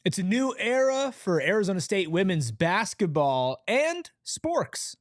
It's a new era for Arizona State women's basketball and sporks.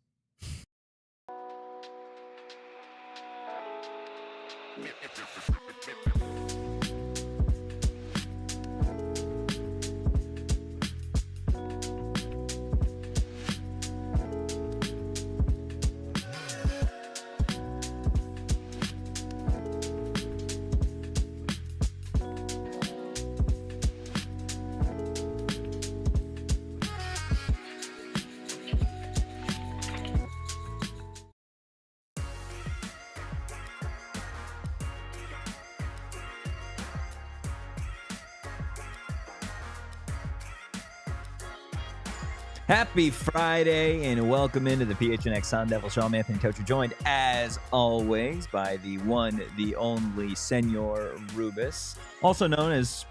Happy Friday and welcome into the PHNX Sun Devils show. I'm Anthony Totri, joined as always by the one, the only Senor Rubis, also known as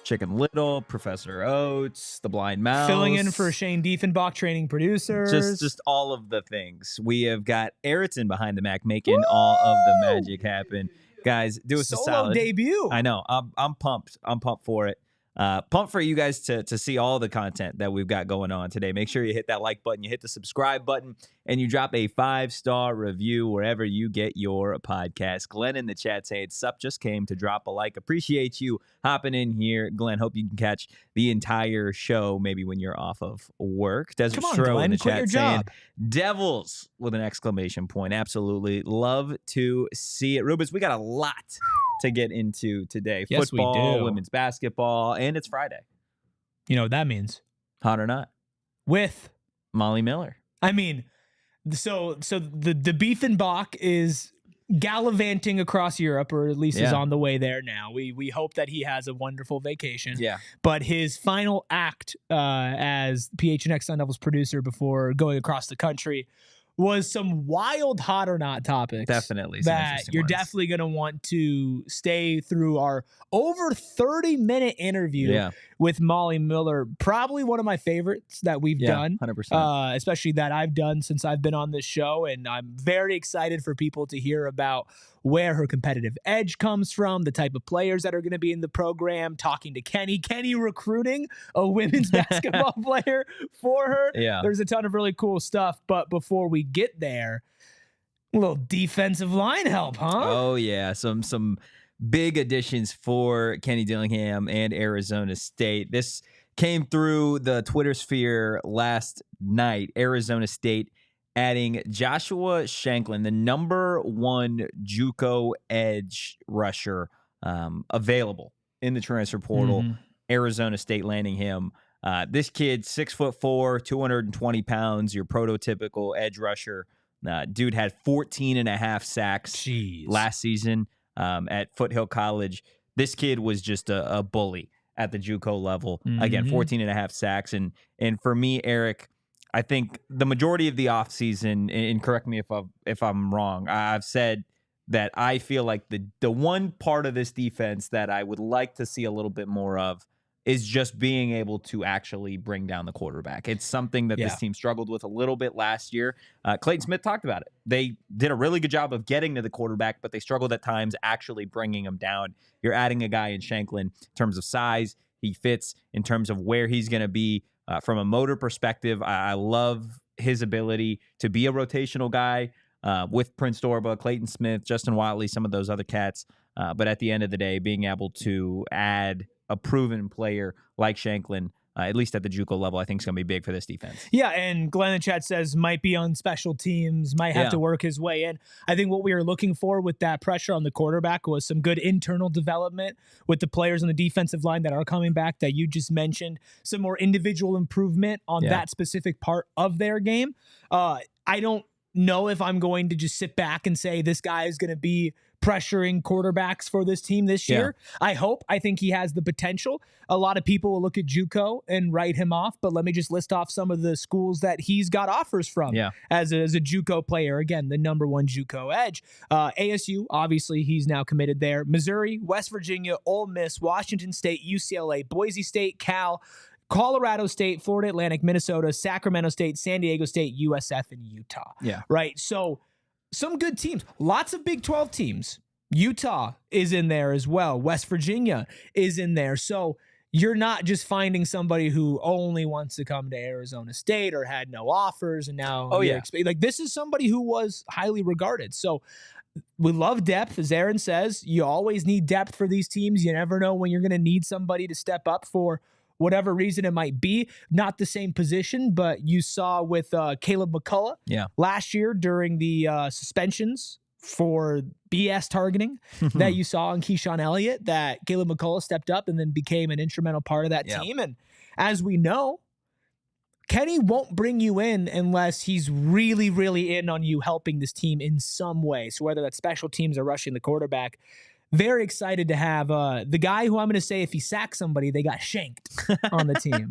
Chicken Little, Professor Oates, the Blind Mouse. Filling in for Shane Diefenbach, training producers. Just all of the things. We have got Erickson behind the Mac making all of the magic happen. Guys, do us a Solo solid. debut. I know. I'm pumped. I'm pumped for it. Pumped for you guys to see all the content that we've got going on today. Make sure you hit that like button, you hit the subscribe button, and you drop a 5-star review wherever you get your podcast. Glenn in the chat saying, "Sup, just came to drop a like." Appreciate you hopping in here, Glenn. Hope you can catch the entire show maybe when you're off of work. Desert Come on, Stro Glenn, in the quit chat your saying, job. "Devils" with an exclamation point. Absolutely love to see it. Rubens, we got a lot to get into today. Yes, we Football, do. women's basketball, and it's Friday. You know what that means? Hot or not? With, Molly Miller. I mean, so the Diefenbach is gallivanting across Europe, or at least is on the way there now. We hope that he has a wonderful vacation. Yeah. But his final act as PHNX Sun Devils producer before going across the country was some wild hot or not topics. Definitely. some That interesting you're ones. definitely going to want to stay through our over 30-minute interview with Molly Miller. Probably one of my favorites that we've done. 100%. Especially that I've done since I've been on this show. And I'm very excited for people to hear about where her competitive edge comes from, the type of players that are going to be in the program, talking to Kenny recruiting a women's basketball player for her. Yeah. There's a ton of really cool stuff. But before we get there, a little defensive line help, huh? Oh, yeah. Some big additions for Kenny Dillingham and Arizona State. This came through the Twitter sphere last night. Arizona State adding Joshua Shanklin, the #1 JUCO edge rusher available in the transfer portal. Arizona State landing him. This kid, 6'4", 220 pounds, your prototypical edge rusher. Dude had 14.5 sacks last season at Foothill College. This kid was just a bully at the JUCO level. Again, 14.5 sacks. And for me, Erik, I think the majority of the offseason, and correct me if I'm wrong, I've said that I feel like the one part of this defense that I would like to see a little bit more of is just being able to actually bring down the quarterback. It's something that this team struggled with a little bit last year. Clayton Smith talked about it. They did a really good job of getting to the quarterback, but they struggled at times actually bringing him down. You're adding a guy in Shanklin in terms of size. He fits in terms of where he's going to be. From a motor perspective, I love his ability to be a rotational guy with Prince Dorba, Clayton Smith, Justin Watley, some of those other cats. But at the end of the day, being able to add a proven player like Shanklin, at least at the JUCO level, I think is going to be big for this defense. Yeah, and Glenn in chat says might be on special teams, might have to work his way in. I think what we were looking for with that pressure on the quarterback was some good internal development with the players on the defensive line that are coming back that you just mentioned, some more individual improvement on that specific part of their game. I don't know if I'm going to just sit back and say this guy is going to be pressuring quarterbacks for this team this year. I think he has the potential. A lot of people will look at JUCO and write him off, but let me just list off some of the schools that he's got offers from as a JUCO player. Again, the #1 JUCO edge. ASU, obviously, he's now committed there. Missouri, West Virginia, Ole Miss, Washington State, UCLA, Boise State, Cal, Colorado State, Florida Atlantic, Minnesota, Sacramento State, San Diego State, USF, and Utah. Right? So some good teams. Lots of Big 12 teams. Utah is in there as well. West Virginia is in there. So you're not just finding somebody who only wants to come to Arizona State or had no offers and now like this is somebody who was highly regarded. So we love depth, as Aaron says. You always need depth for these teams. You never know when you're going to need somebody to step up for whatever reason it might be. Not the same position, but you saw with Caleb McCullough last year during the suspensions for BS targeting that you saw in Keyshawn Elliott, that Caleb McCullough stepped up and then became an instrumental part of that team. And as we know, Kenny won't bring you in unless he's really, really in on you helping this team in some way. So whether that's special teams or rushing the quarterback, very excited to have the guy who I'm going to say if he sacks somebody, they got shanked on the team.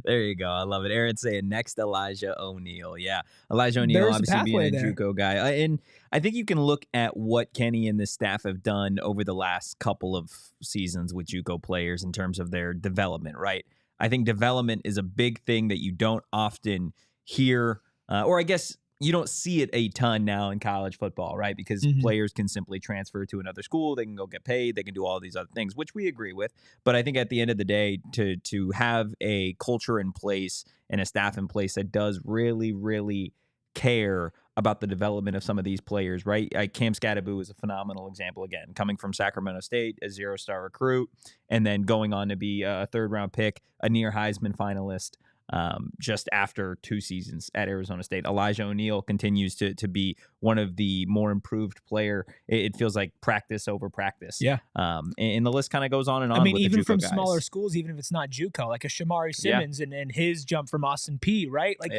There you go. I love it. Aaron saying next Elijah O'Neal. Yeah. Elijah O'Neal obviously being a JUCO guy. And I think you can look at what Kenny and the staff have done over the last couple of seasons with JUCO players in terms of their development, right? I think development is a big thing that you don't often hear, or I guess you don't see it a ton now in college football, right? Because players can simply transfer to another school. They can go get paid. They can do all these other things, which we agree with. But I think at the end of the day, to have a culture in place and a staff in place that does really, really care about the development of some of these players, right? Cam Scadaboo is a phenomenal example, again, coming from Sacramento State, a 0-star recruit, and then going on to be a third-round pick, a near Heisman finalist, just after 2 seasons at Arizona State. Elijah O'Neal continues to be one of the more improved player. It feels like practice over practice. Yeah. And the list kind of goes on and on. I mean, with even the JUCO from guys. smaller schools, even if it's not JUCO, like a Shamari Simmons and his jump from Austin P, right? Like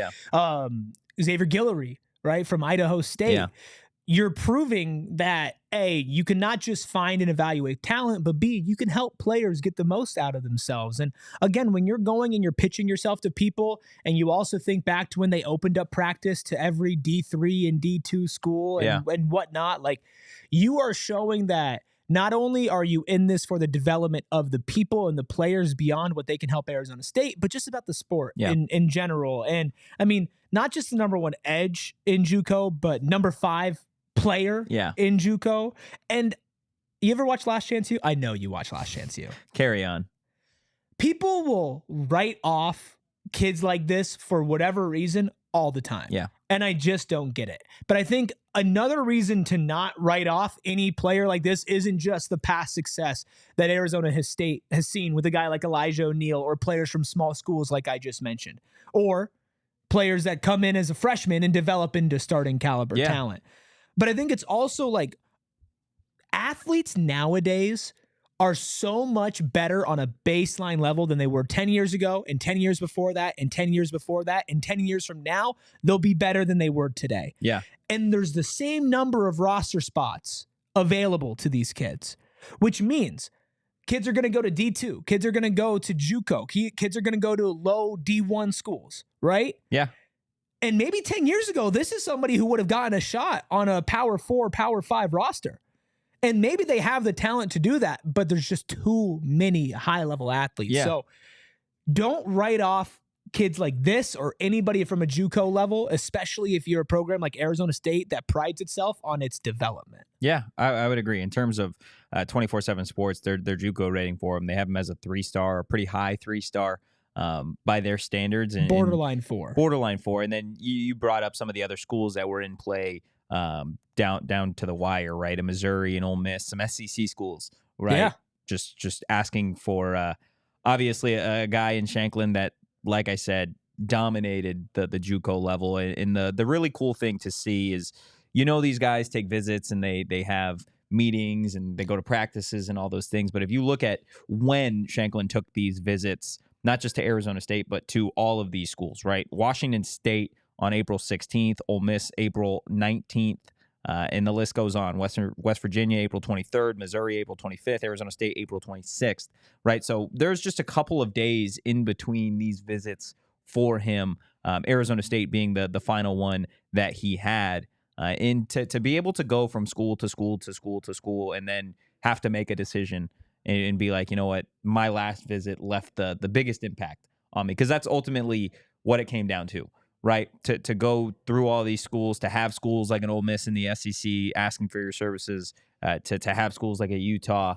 Xavier Guillory, right, from Idaho State. Yeah. You're proving that, A, you can not just find and evaluate talent, but B, you can help players get the most out of themselves. And again, when you're going and you're pitching yourself to people, and you also think back to when they opened up practice to every D3 and D2 school and whatnot, like you are showing that not only are you in this for the development of the people and the players beyond what they can help Arizona State, but just about the sport in general. And I mean, not just the number 1 edge in JUCO, but number 5 player in JUCO. And you ever watch Last Chance U? I know you watch Last Chance U. Carry on. People will write off kids like this for whatever reason all the time. Yeah. And I just don't get it. But I think another reason to not write off any player like this isn't just the past success that Arizona State has seen with a guy like Elijah O'Neal or players from small schools like I just mentioned, or players that come in as a freshman and develop into starting caliber talent. But I think it's also like athletes nowadays are so much better on a baseline level than they were 10 years ago, and 10 years before that, and 10 years before that, and 10 years from now, they'll be better than they were today. Yeah. And there's the same number of roster spots available to these kids, which means kids are going to go to D2. Kids are going to go to JUCO. Kids are going to go to low D1 schools, right? Yeah. And maybe 10 years ago, this is somebody who would have gotten a shot on a Power 4, Power 5 roster. And maybe they have the talent to do that, but there's just too many high-level athletes. Yeah. So don't write off kids like this or anybody from a JUCO level, especially if you're a program like Arizona State that prides itself on its development. Yeah, I would agree. In terms of 24/7 Sports, their JUCO rating for them, they have them as a 3-star, a pretty high 3-star. By their standards, and borderline 4. And then you brought up some of the other schools that were in play down to the wire, right? A Missouri and Ole Miss, some SEC schools, right? Yeah. Just asking for obviously a guy in Shanklin that, like I said, dominated the JUCO level. And the really cool thing to see is, these guys take visits and they have meetings and they go to practices and all those things. But if you look at when Shanklin took these visits, not just to Arizona State, but to all of these schools, right? Washington State on April 16th, Ole Miss April 19th, and the list goes on. West Virginia, April 23rd, Missouri, April 25th, Arizona State, April 26th, right? So there's just a couple of days in between these visits for him, Arizona State being the final one that he had. And to be able to go from school to school to school to school and then have to make a decision and be like, you know what, my last visit left the biggest impact on me, because that's ultimately what it came down to, right? To go through all these schools, to have schools like an Ole Miss in the SEC asking for your services, to have schools like a Utah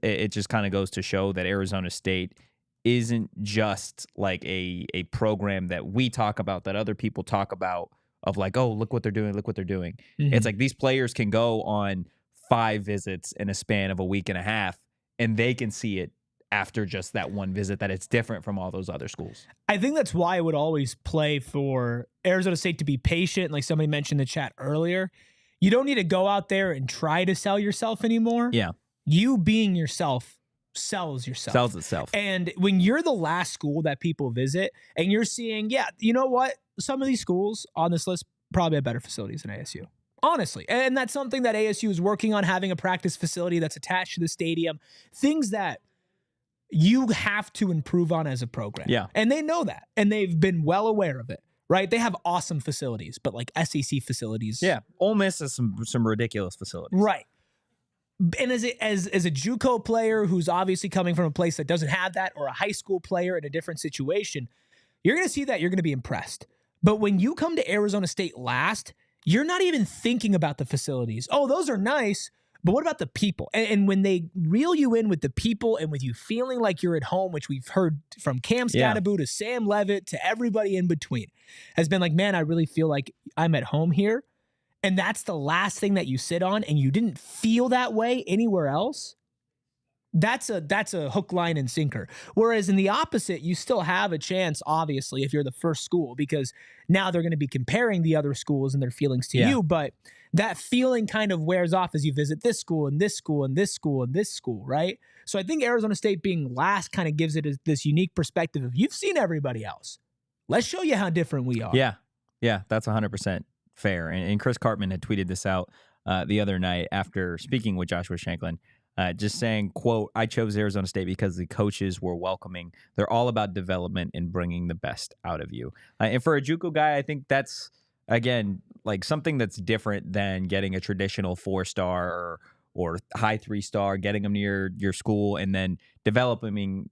it just kind of goes to show that Arizona State isn't just like a program that we talk about, that other people talk about, of like, oh, look what they're doing, look what they're doing. It's like these players can go on 5 visits in a span of a week and a half, and they can see it after just that one visit that it's different from all those other schools. I think that's why I would always play for Arizona State to be patient. Like somebody mentioned in the chat earlier, you don't need to go out there and try to sell yourself anymore. Yeah. You being yourself sells yourself. Sells itself. And when you're the last school that people visit and you're seeing, yeah, you know what? Some of these schools on this list probably have better facilities than ASU. Honestly. And that's something that ASU is working on, having a practice facility that's attached to the stadium. Things that you have to improve on as a program. Yeah. And they know that. And they've been well aware of it, right? They have awesome facilities, but like SEC facilities. Yeah. Ole Miss has some ridiculous facilities. Right. And as a JUCO player who's obviously coming from a place that doesn't have that, or a high school player in a different situation, you're going to see that. You're going to be impressed. But when you come to Arizona State last, you're not even thinking about the facilities. Oh, those are nice. But what about the people? And when they reel you in with the people and with you feeling like you're at home, which we've heard from Cam Scadaboo to Sam Levitt to everybody in between, has been like, man, I really feel like I'm at home here. And that's the last thing that you sit on, and you didn't feel that way anywhere else. That's a hook, line, and sinker. Whereas in the opposite, you still have a chance, obviously, if you're the first school, because now they're going to be comparing the other schools and their feelings to you. But that feeling kind of wears off as you visit this school and this school and this school and this school, right? So I think Arizona State being last kind of gives it this unique perspective of, you've seen everybody else. Let's show you how different we are. Yeah, that's 100% fair. And Chris Cartman had tweeted this out the other night after speaking with Joshua Shanklin, just saying, quote, "I chose Arizona State because the coaches were welcoming. They're all about development and bringing the best out of you." And for a JUCO guy, I think that's, again, like something that's different than getting a traditional 4-star or high 3-star, getting them near your school and then developing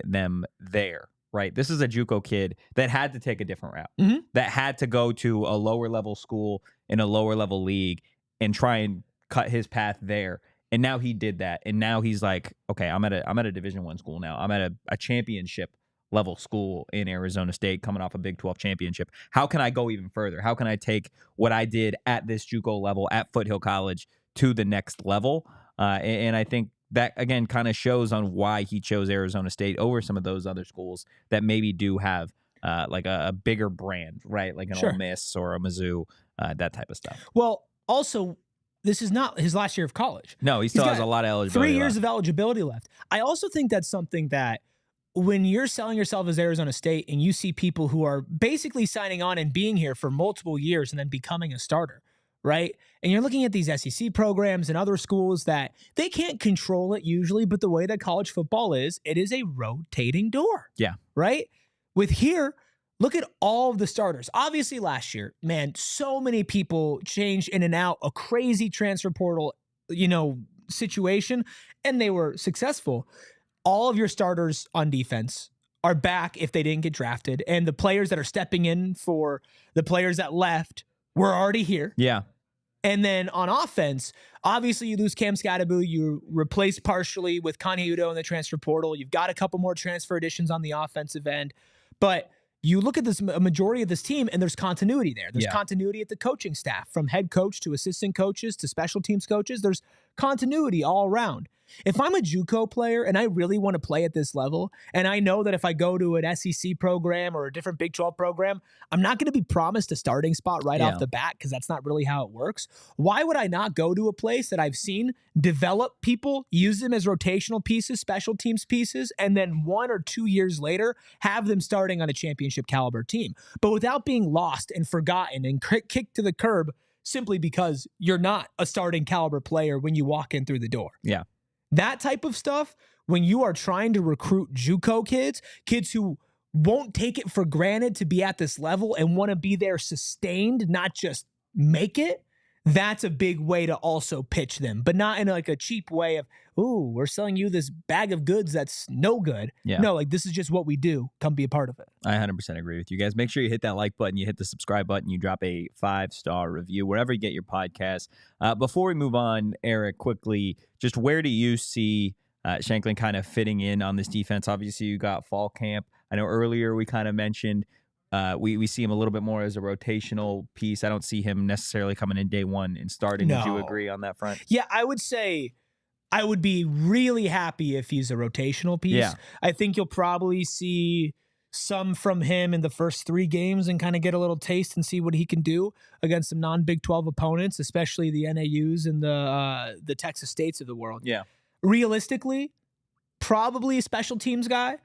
them there. Right. This is a JUCO kid that had to take a different route, that had to go to a lower level school in a lower level league and try and cut his path there. And now he did that. And now he's like, okay, I'm at a Division I school now. I'm at a championship level school in Arizona State, coming off a Big 12 championship. How can I go even further? How can I take what I did at this JUCO level at Foothill College to the next level? And I think that, again, kind of shows on why he chose Arizona State over some of those other schools that maybe do have like a bigger brand, right? Like an Ole Miss or a Mizzou, that type of stuff. Well, also, this is not his last year of college. No, he still has a lot of eligibility 3 years left. of eligibility left. I also think that's something that when you're selling yourself as Arizona State and you see people who are basically signing on and being here for multiple years and then becoming a starter, right? And you're looking at these SEC programs and other schools that they can't control it usually, but the way that college football is, it is a rotating door. Yeah. Right? With here, look at all of the starters. Obviously last year, man, so many people changed in and out, a crazy transfer portal, situation, and they were successful. All of your starters on defense are back if they didn't get drafted, and the players that are stepping in for the players that left were already here. Yeah. And then on offense, obviously you lose Cam Scadaboo. You replace partially with Kanye Udoh in the transfer portal. You've got a couple more transfer additions on the offensive end. But you look at this, a majority of this team, and there's continuity there. There's continuity at the coaching staff, from head coach to assistant coaches to special teams coaches. There's continuity all around. If I'm a JUCO player and I really want to play at this level, and I know that if I go to an SEC program or a different Big 12 program, I'm not going to be promised a starting spot right off the bat, because that's not really how it works. Why would I not go to a place that I've seen develop people, use them as rotational pieces, special teams pieces, and then 1 or 2 years later have them starting on a championship caliber team, but without being lost and forgotten and kicked to the curb simply because you're not a starting caliber player when you walk in through the door? Yeah. That type of stuff, when you are trying to recruit JUCO kids who won't take it for granted to be at this level and want to be there sustained, not just make it, that's a big way to also pitch them, but not in like a cheap way of, ooh, we're selling you this bag of goods that's no good. Yeah. No, like this is just what we do. Come be a part of it. I 100% agree with you guys. Make sure you hit that like button, you hit the subscribe button, you drop a 5-star review, wherever you get your podcast. Before we move on, Erik, quickly, just where do you see Shanklin kind of fitting in on this defense? Obviously, you got fall camp. I know earlier we kind of mentioned we see him a little bit more as a rotational piece. I don't see him necessarily coming in day one and starting. No. Would you agree on that front? Yeah, I would say I would be really happy if he's a rotational piece. Yeah. I think you'll probably see some from him in the first 3 games and kind of get a little taste and see what he can do against some non-Big 12 opponents, especially the NAUs and the Texas States of the world. Yeah. Realistically, probably a special teams guy.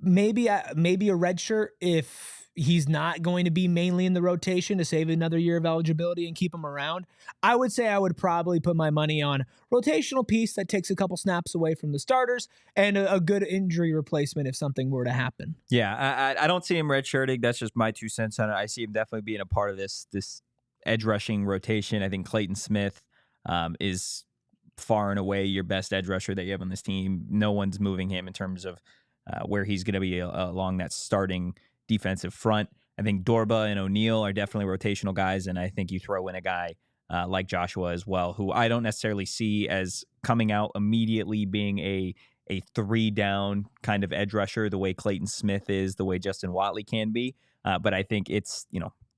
Maybe a red shirt if he's not going to be mainly in the rotation to save another year of eligibility and keep him around. I would say I would probably put my money on rotational piece that takes a couple snaps away from the starters and a good injury replacement if something were to happen. Yeah, I don't see him redshirting. That's just my 2 cents on it. I see him definitely being a part of this edge rushing rotation. I think Clayton Smith is far and away your best edge rusher that you have on this team. No one's moving him in terms of where he's going to be along that starting defensive front. I think Dorba and O'Neal are definitely rotational guys, and I think you throw in a guy like Joshua as well, who I don't necessarily see as coming out immediately being a 3-down kind of edge rusher the way Clayton Smith is, the way Justin Watley can be. But I think it's,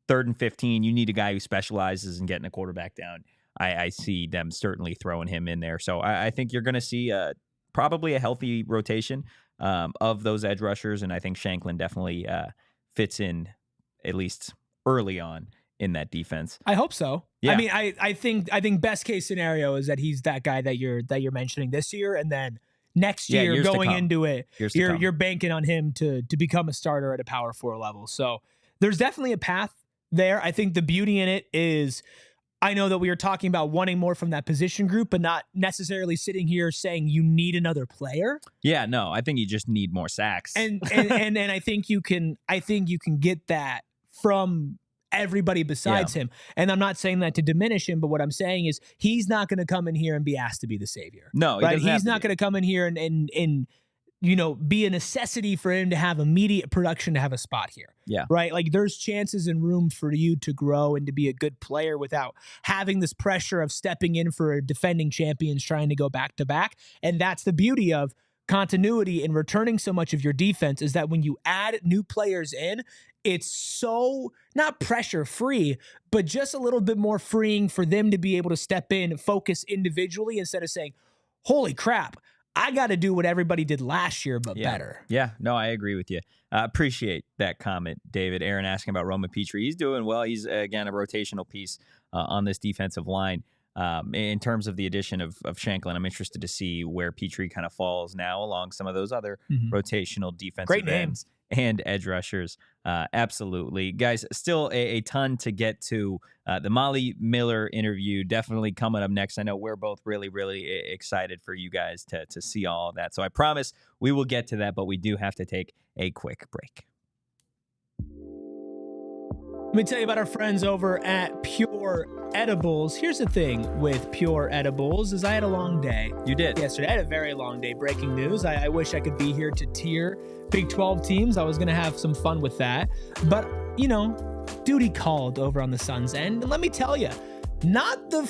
3rd and 15, you need a guy who specializes in getting a quarterback down. I see them certainly throwing him in there. So I think you're going to see probably a healthy rotation of those edge rushers, and I think Shanklin definitely fits in at least early on in that defense. I hope so. Yeah. I mean, I think best case scenario is that he's that guy that you're mentioning this year, and then next year going into it, you're banking on him to become a starter at a Power 4 level. So there's definitely a path there. I think the beauty in it is, I know that we are talking about wanting more from that position group, but not necessarily sitting here saying you need another player. Yeah, no, I think you just need more sacks. And I think you can get that from everybody besides him. And I'm not saying that to diminish him, but what I'm saying is he's not going to come in here and be asked to be the savior. No, right? He's not going to come in here and be a necessity for him to have immediate production to have a spot here. Yeah. Right. Like there's chances and room for you to grow and to be a good player without having this pressure of stepping in for defending champions trying to go back to back. And that's the beauty of continuity and returning so much of your defense, is that when you add new players in, it's so not pressure free, but just a little bit more freeing for them to be able to step in and focus individually instead of saying, holy crap, I got to do what everybody did last year, but better. Yeah, no, I agree with you. Appreciate that comment, David. Aaron asking about Roman Petrie. He's doing well. He's, again, a rotational piece on this defensive line. In terms of the addition of Shanklin, I'm interested to see where Petrie kind of falls now along some of those other rotational defensive ends and edge rushers. Absolutely. Guys, still a ton to get to. The Molly Miller interview definitely coming up next. I know we're both really, really excited for you guys to see all of that. So I promise we will get to that, but we do have to take a quick break. Let me tell you about our friends over at Pure Edibles. Here's the thing with Pure Edibles is I had a long day. You did? Yesterday. I had a very long day. Breaking news. I wish I could be here to tier Big 12 teams. I was going to have some fun with that. But, duty called over on the Suns end. And let me tell you, not the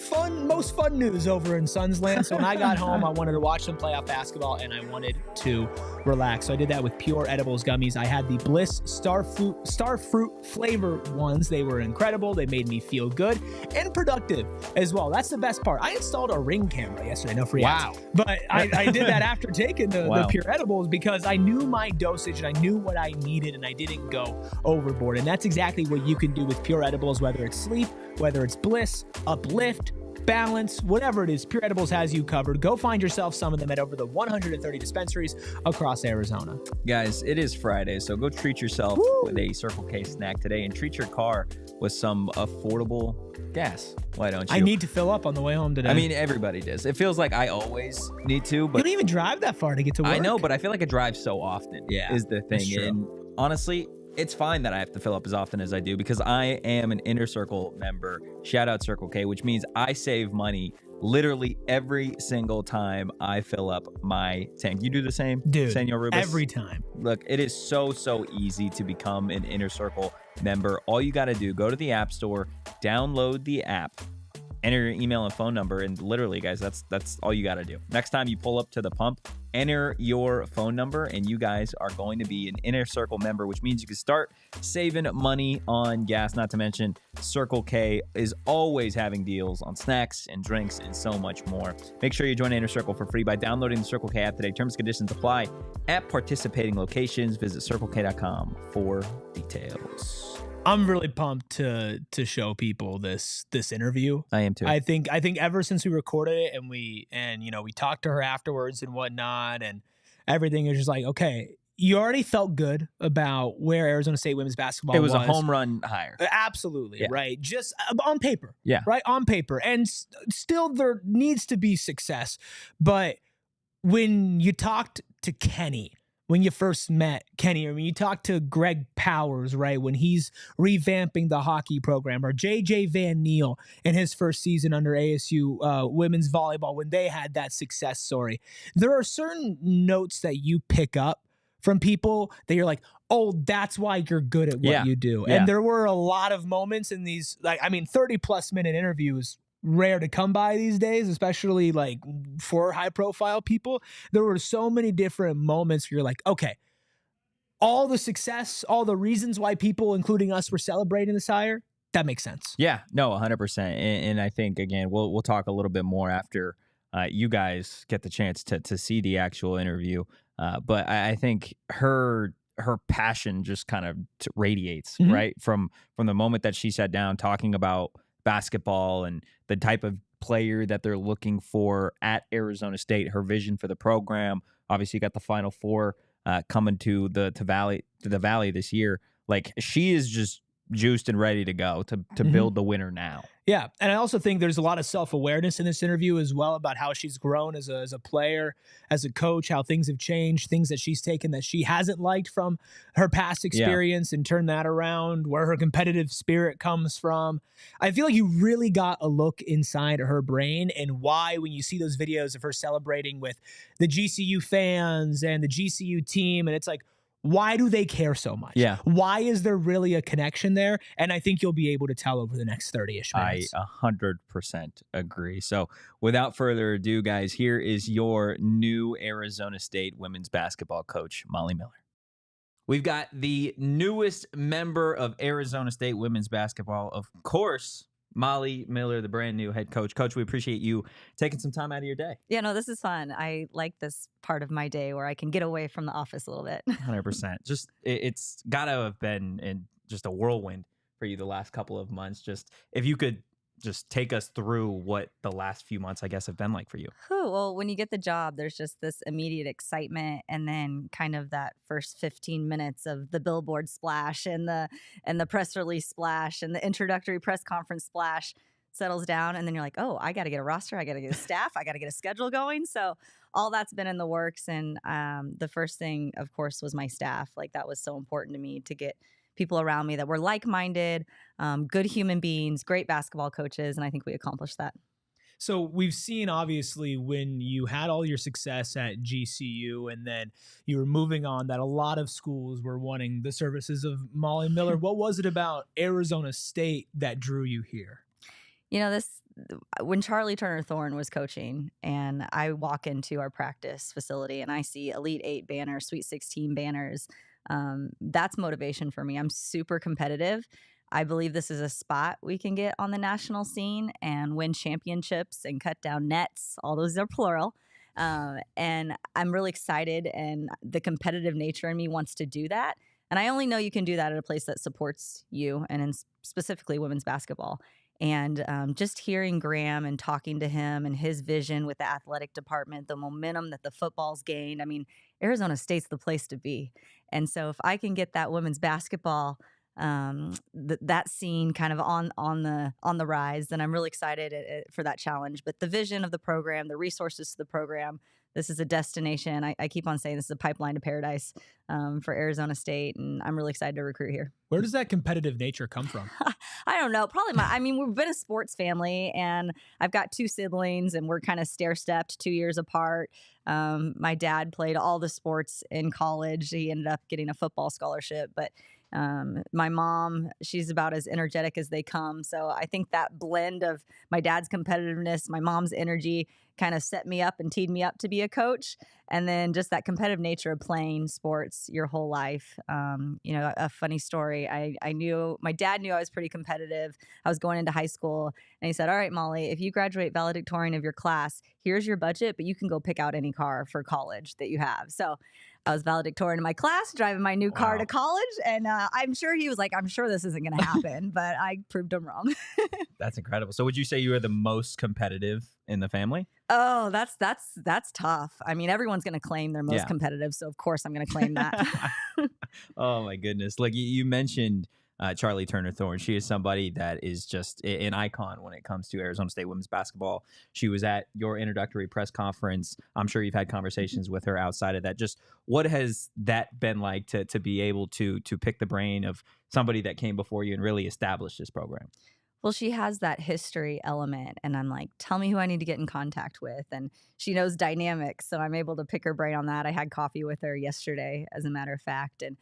most fun news over in Suns land. So when I got home, I wanted to watch some playoff basketball and I wanted to relax. So I did that with Pure Edibles gummies. I had the Bliss Starfruit flavor ones. They were incredible. They made me feel good and productive as well. That's the best part. I installed a Ring camera yesterday. No free ads. But I did that after taking the Pure Edibles because I knew my dosage and I knew what I needed and I didn't go overboard. And that's exactly what you can do with Pure Edibles, whether it's sleep, whether it's bliss, uplift, balance, whatever it is, Pure Edibles has you covered. Go find yourself some of them at over the 130 dispensaries across Arizona. Guys, it is Friday, so go treat yourself with a Circle K snack today and treat your car with some affordable gas. Why don't you? I need to fill up on the way home today. I mean, everybody does. It feels like I always need to, but you don't even drive that far to get to work. I know, but I feel like I drive so often. Yeah, is the thing. And honestly, it's fine that I have to fill up as often as I do because I am an Inner Circle member. Shout out Circle K, which means I save money literally every single time I fill up my tank. You do the same, dude? Senor Rubis? Every time. Look, it is so easy to become an Inner Circle member. All you got to do, go to the App Store, download the app, enter your email and phone number, and literally, guys, that's all you got to do. Next time you pull up to the pump, enter your phone number, and you guys are going to be an Inner Circle member, which means you can start saving money on gas. Not to mention, Circle K is always having deals on snacks and drinks and so much more. Make sure you join Inner Circle for free by downloading the Circle K app today. Terms and conditions apply at participating locations. Visit CircleK.com for details. I'm really pumped to show people this interview. I am too. I think ever since we recorded it and we talked to her afterwards and whatnot, and everything is just like, okay, you already felt good about where Arizona State women's basketball was. It was a home run hire. Absolutely, Yeah. right? Just on paper. Yeah. Right? On paper. And still there needs to be success. But when you talked to Kenny, when you first met Kenny, or when you talked to Greg Powers, right, when he's revamping the hockey program, or JJ Van Neal in his first season under ASU women's volleyball, when they had that success story, there are certain notes that you pick up from people that you're like, oh, that's why you're good at what you do. Yeah. And there were a lot of moments in these, 30+ minute interviews, rare to come by these days, especially like for high profile people. There were so many different moments where you're like, okay, all the success, all the reasons why people, including us, were celebrating this hire, that makes sense. Yeah, no, 100%. And I think, again, we'll talk a little bit more after you guys get the chance to see the actual interview. But I think her passion just kind of radiates, right? From the moment that she sat down talking about basketball and the type of player that they're looking for at Arizona State, her vision for the program. Obviously, you got the Final Four coming to the Valley this year. Like, she is just juiced and ready to go to build the winner now. Yeah, and I also think there's a lot of self-awareness in this interview as well about how she's grown as a player, as a coach, how things have changed, things that she's taken that she hasn't liked from her past experience and turned that around, where her competitive spirit comes from. I feel like you really got a look inside her brain, and why, when you see those videos of her celebrating with the GCU fans and the GCU team, and it's like, why do they care so much? Yeah. Why is there really a connection there? And I think you'll be able to tell over the next 30-ish minutes. I 100% agree. So without further ado, guys, here is your new Arizona State women's basketball coach, Molly Miller. We've got the newest member of Arizona State women's basketball, of course, Molly Miller, the brand new head coach. Coach, we appreciate you taking some time out of your day. Yeah, no, this is fun. I like this part of my day where I can get away from the office a little bit. 100%. Just it's got to have been in just a whirlwind for you the last couple of months. Just if you could just take us through what the last few months, I guess, have been like for you. Well, when you get the job, there's just this immediate excitement, and then kind of that first 15 minutes of the billboard splash and the press release splash and the introductory press conference splash settles down, and then you're like, oh, I got to get a roster, I got to get a staff, I got to get a schedule going. So all that's been in the works, and the first thing, of course, was my staff. Like, that was so important to me, to get people around me that were like-minded, good human beings, great basketball coaches, and I think we accomplished that. So we've seen, obviously, when you had all your success at GCU and then you were moving on, that a lot of schools were wanting the services of Molly Miller. What was it about Arizona State that drew you here? You know, when Charlie Turner Thorne was coaching, and I walk into our practice facility and I see Elite 8 banners, Sweet 16 banners, that's motivation for me. I'm super competitive. I believe this is a spot we can get on the national scene and win championships and cut down nets. All those are plural. And I'm really excited, and the competitive nature in me wants to do that. And I only know you can do that at a place that supports you, and specifically women's basketball. And just hearing Graham and talking to him and his vision with the athletic department, the momentum that the football's gained. I mean, Arizona State's the place to be. And so if I can get that women's basketball, that scene kind of on the rise, then I'm really excited for that challenge. But the vision of the program, the resources to the program, this is a destination. I keep on saying this is a pipeline to paradise. for Arizona State, and I'm really excited to recruit here. Where does that competitive nature come from? I don't know. Probably I mean, we've been a sports family, and I've got 2 siblings, and we're kind of stair-stepped 2 years apart. My dad played all the sports in college. He ended up getting a football scholarship, but my mom, she's about as energetic as they come. So I think that blend of my dad's competitiveness, my mom's energy kind of set me up and teed me up to be a coach. And then just that competitive nature of playing sports your whole life. A funny story. I knew my dad knew I was pretty competitive. I was going into high school, and he said, "All right, Molly, if you graduate valedictorian of your class, here's your budget, but you can go pick out any car for college that you have." So I was valedictorian in my class, driving my new car to college, and I'm sure he was like, "I'm sure this isn't going to happen," but I proved him wrong. That's incredible. So would you say you are the most competitive in the family? Oh, that's tough. I mean, everyone's going to claim they're most competitive, so of course I'm going to claim that. Oh my goodness! Like you mentioned, Charlie Turner-Thorne. She is somebody that is just an icon when it comes to Arizona State women's basketball. She was at your introductory press conference. I'm sure you've had conversations with her outside of that. Just what has that been like to be able to pick the brain of somebody that came before you and really establish this program? Well, she has that history element, and I'm like, tell me who I need to get in contact with. And she knows dynamics, so I'm able to pick her brain on that. I had coffee with her yesterday, as a matter of fact, and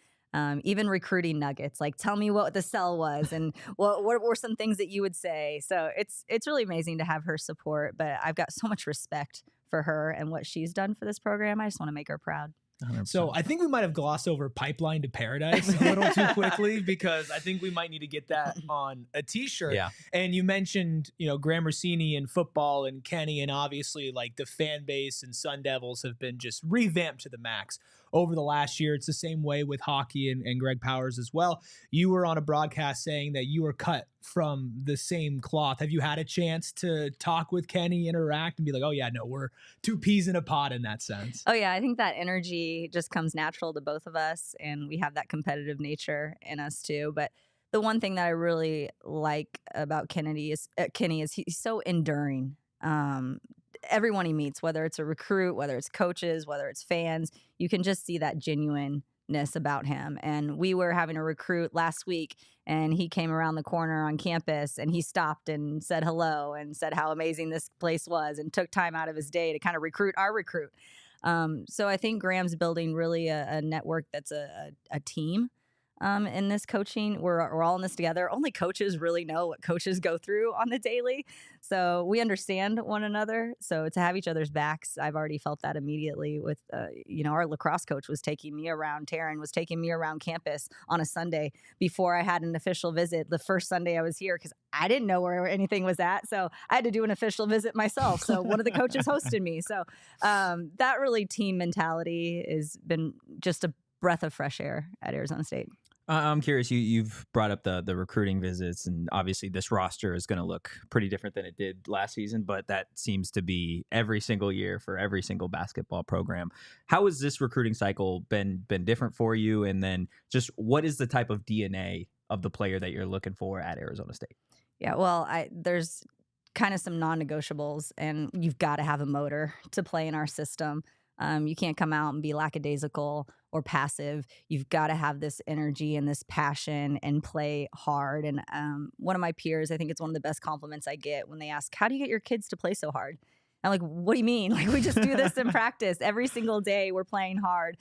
even recruiting nuggets, like tell me what the sell was and what were some things that you would say. So it's really amazing to have her support, but I've got so much respect for her and what she's done for this program. I just want to make her proud. 100%. So I think we might have glossed over Pipeline to Paradise a little too quickly, because I think we might need to get that on a t-shirt. Yeah. And you mentioned, Graham Rossini and football and Kenny, and obviously like the fan base and Sun Devils have been just revamped to the max over the last year. It's the same way with hockey and Greg Powers as well. You were on a broadcast saying that you were cut from the same cloth. Have you had a chance to talk with Kenny, interact, and be like, oh yeah, no, we're 2 peas in a pod in that sense? Oh yeah, I think that energy just comes natural to both of us, and we have that competitive nature in us too. But the one thing that I really like about Kenny is he's so enduring. Everyone he meets, whether it's a recruit, whether it's coaches, whether it's fans, you can just see that genuineness about him. And we were having a recruit last week, and he came around the corner on campus, and he stopped and said hello and said how amazing this place was, and took time out of his day to kind of recruit our recruit. So I think Graham's building really a network that's a team. In this coaching, we're all in this together. Only coaches really know what coaches go through on the daily. So we understand one another. So to have each other's backs, I've already felt that immediately with, our lacrosse coach was taking me around, Taryn was taking me around campus on a Sunday before I had an official visit. The first Sunday I was here, because I didn't know where anything was at. So I had to do an official visit myself. So one of the coaches hosted me. So that really team mentality has been just a breath of fresh air at Arizona State. I'm curious, you've brought up the recruiting visits, and obviously this roster is going to look pretty different than it did last season, but that seems to be every single year for every single basketball program. How has this recruiting cycle been different for you? And then just what is the type of DNA of the player that you're looking for at Arizona State? Yeah, well, there's kind of some non-negotiables, and you've got to have a motor to play in our system. You can't come out and be lackadaisical or passive. You've got to have this energy and this passion and play hard. And one of my peers, I think it's one of the best compliments I get when they ask, how do you get your kids to play so hard? I'm like, what do you mean? Like, we just do this in practice. Every single day we're playing hard.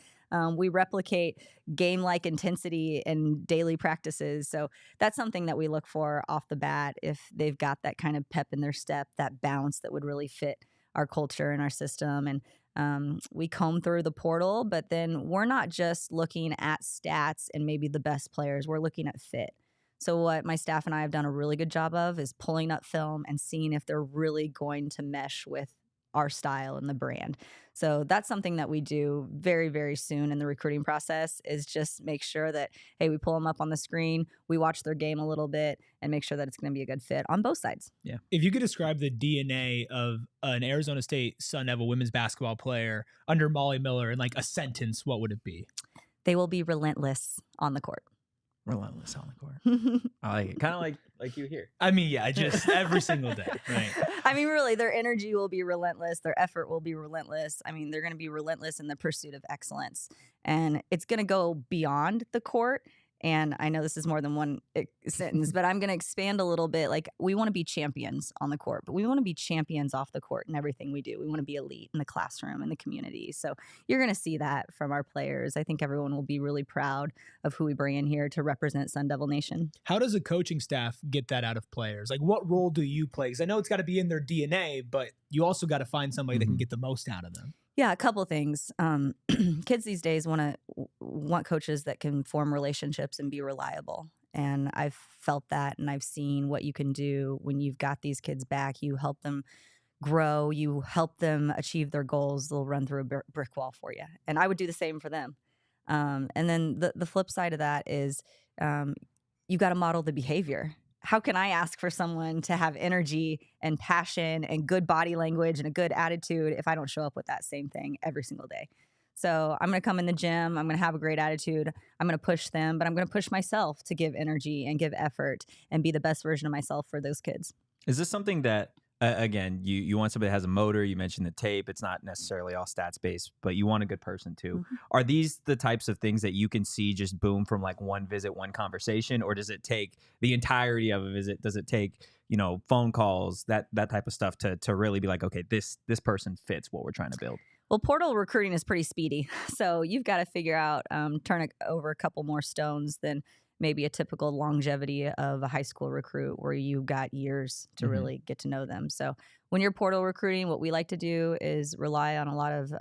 We replicate game-like intensity in daily practices. So that's something that we look for off the bat. If they've got that kind of pep in their step, that bounce that would really fit our culture and our system. And we comb through the portal, but then we're not just looking at stats and maybe the best players. We're looking at fit. So what my staff and I have done a really good job of is pulling up film and seeing if they're really going to mesh with our style and the brand. So that's something that we do very, very soon in the recruiting process, is just make sure that, hey, we pull them up on the screen, we watch their game a little bit, and make sure that it's going to be a good fit on both sides. Yeah. If you could describe the DNA of an Arizona State Sun Devil women's basketball player under Molly Miller in like a sentence, what would it be? They will be relentless on the court. Relentless on the court. I like it. Kind of like you here. I mean, yeah, just every single day, right? I mean, really, their energy will be relentless. Their effort will be relentless. I mean, they're going to be relentless in the pursuit of excellence. And it's going to go beyond the court. And I know this is more than one sentence, but I'm going to expand a little bit. Like, we want to be champions on the court, but we want to be champions off the court in everything we do. We want to be elite in the classroom, in the community. So you're going to see that from our players. I think everyone will be really proud of who we bring in here to represent Sun Devil Nation. How does a coaching staff get that out of players? Like, what role do you play? Because I know it's got to be in their DNA, but you also got to find somebody that can get the most out of them. Yeah, a couple of things. Kids these days want coaches that can form relationships and be reliable. And I've felt that, and I've seen what you can do when you've got these kids back. You help them grow. You help them achieve their goals. They'll run through a brick wall for you. And I would do the same for them. And then the flip side of that is you got to model the behavior. How can I ask for someone to have energy and passion and good body language and a good attitude if I don't show up with that same thing every single day? So I'm going to come in the gym. I'm going to have a great attitude. I'm going to push them, but I'm going to push myself to give energy and give effort and be the best version of myself for those kids. Is this something that, again, you want somebody that has a motor? You mentioned the tape. It's not necessarily all stats based, but you want a good person too. Mm-hmm. Are these the types of things that you can see just boom from like one visit, one conversation, or does it take the entirety of a visit? Does it take, phone calls, that type of stuff to really be like, okay, this person fits what we're trying to build? Well, portal recruiting is pretty speedy. So you've got to figure out, turn over a couple more stones than maybe a typical longevity of a high school recruit where you've got years to really get to know them. So when you're portal recruiting, what we like to do is rely on a lot of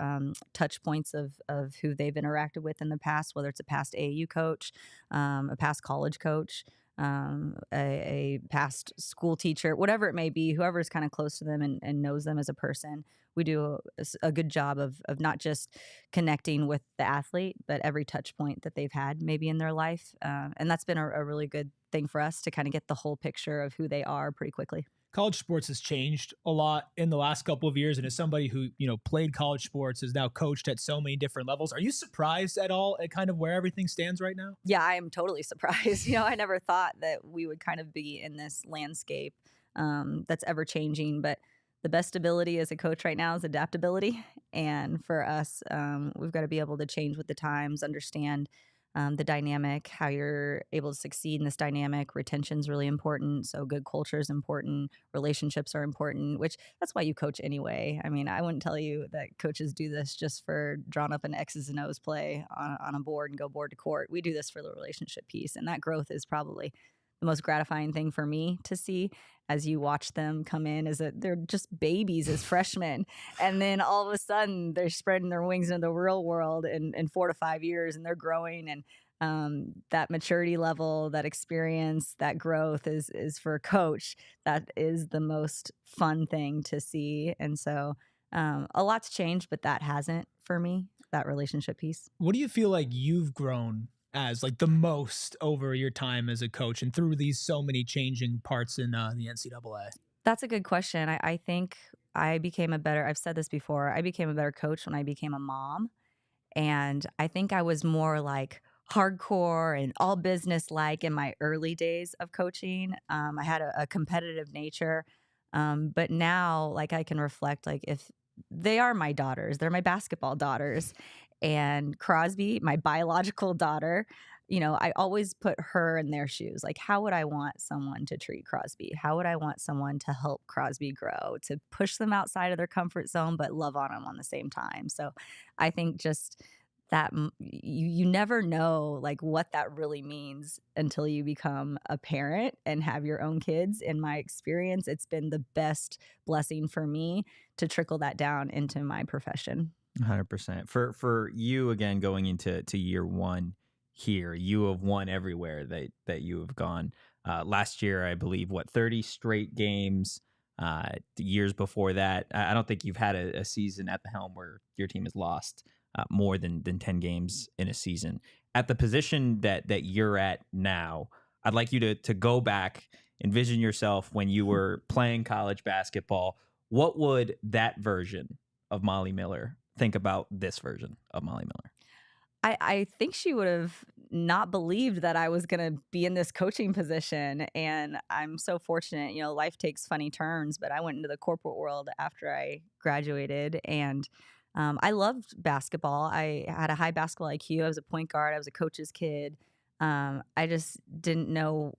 touch points of who they've interacted with in the past, whether it's a past AAU coach, a past college coach, a past school teacher, whatever it may be, whoever's kind of close to them and knows them as a person. We do a good job of not just connecting with the athlete, but every touch point that they've had maybe in their life. And that's been a really good thing for us to kind of get the whole picture of who they are pretty quickly. College sports has changed a lot in the last couple of years. And as somebody who, played college sports, has now coached at so many different levels, are you surprised at all at kind of where everything stands right now? Yeah, I am totally surprised. I never thought that we would kind of be in this landscape that's ever changing, but the best ability as a coach right now is adaptability. And for us, we've got to be able to change with the times, understand the dynamic, how you're able to succeed in this dynamic. Retention is really important. So good culture is important. Relationships are important, which that's why you coach anyway. I mean, I wouldn't tell you that coaches do this just for drawn up an X's and O's play on a board and go board to court. We do this for the relationship piece. And that growth is probably the most gratifying thing for me to see as you watch them come in is that they're just babies as freshmen. And then all of a sudden they're spreading their wings into the real world in 4 to 5 years, and they're growing. And that maturity level, that experience, that growth is for a coach. That is the most fun thing to see. And so a lot's changed, but that hasn't for me, that relationship piece. What do you feel like you've grown as like the most over your time as a coach and through these so many changing parts in the NCAA? That's a good question. I think I became I've said this before, I became a better coach when I became a mom. And I think I was more like hardcore and all business like in my early days of coaching. I had a competitive nature. But now like I can reflect, like if they are my daughters, they're my basketball daughters. And Crosby, my biological daughter, I always put her in their shoes. Like, how would I want someone to treat Crosby? How would I want someone to help Crosby grow, to push them outside of their comfort zone, but love on them on the same time? So I think just that you never know like what that really means until you become a parent and have your own kids. In my experience, it's been the best blessing for me to trickle that down into my profession. 100%. For you, again, going into year one here, you have won everywhere that you have gone. Last year, I believe, 30 straight games. The years before that, I don't think you've had a season at the helm where your team has lost more than 10 games in a season. At the position that you're at now, I'd like you to go back, envision yourself when you were playing college basketball. What would that version of Molly Miller think about this version of Molly Miller? I think she would have not believed that I was going to be in this coaching position. And I'm so fortunate, life takes funny turns, but I went into the corporate world after I graduated, and I loved basketball. I had a high basketball IQ. I was a point guard. I was a coach's kid. I just didn't know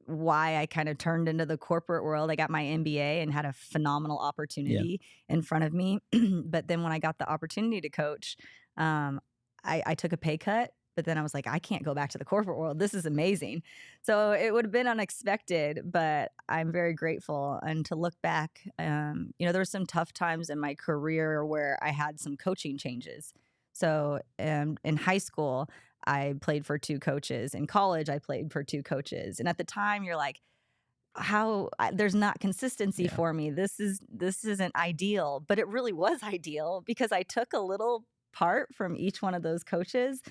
why I kind of turned into the corporate world. I got my MBA and had a phenomenal opportunity in front of me. But then when I got the opportunity to coach, I took a pay cut. But then I was like, I can't go back to the corporate world. This is amazing. So it would have been unexpected, but I'm very grateful. And to look back, there were some tough times in my career where I had some coaching changes. So in high school, I played for 2 coaches. In college, I played for 2 coaches. And at the time, you're like, there's not consistency for me. This isn't ideal, but it really was ideal because I took a little part from each one of those coaches.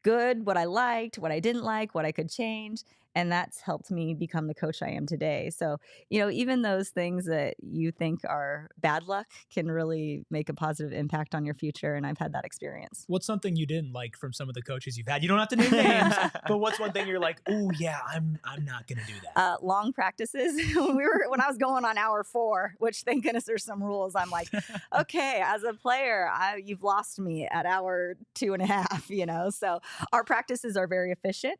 Good, what I liked, what I didn't like, what I could change. And that's helped me become the coach I am today. So, even those things that you think are bad luck can really make a positive impact on your future. And I've had that experience. What's something you didn't like from some of the coaches you've had? You don't have to name names, but what's one thing you're like, oh yeah, I'm not going to do that? Long practices. When I was going on hour 4, which thank goodness there's some rules. I'm like, okay, as a player, you've lost me at hour 2.5, so our practices are very efficient.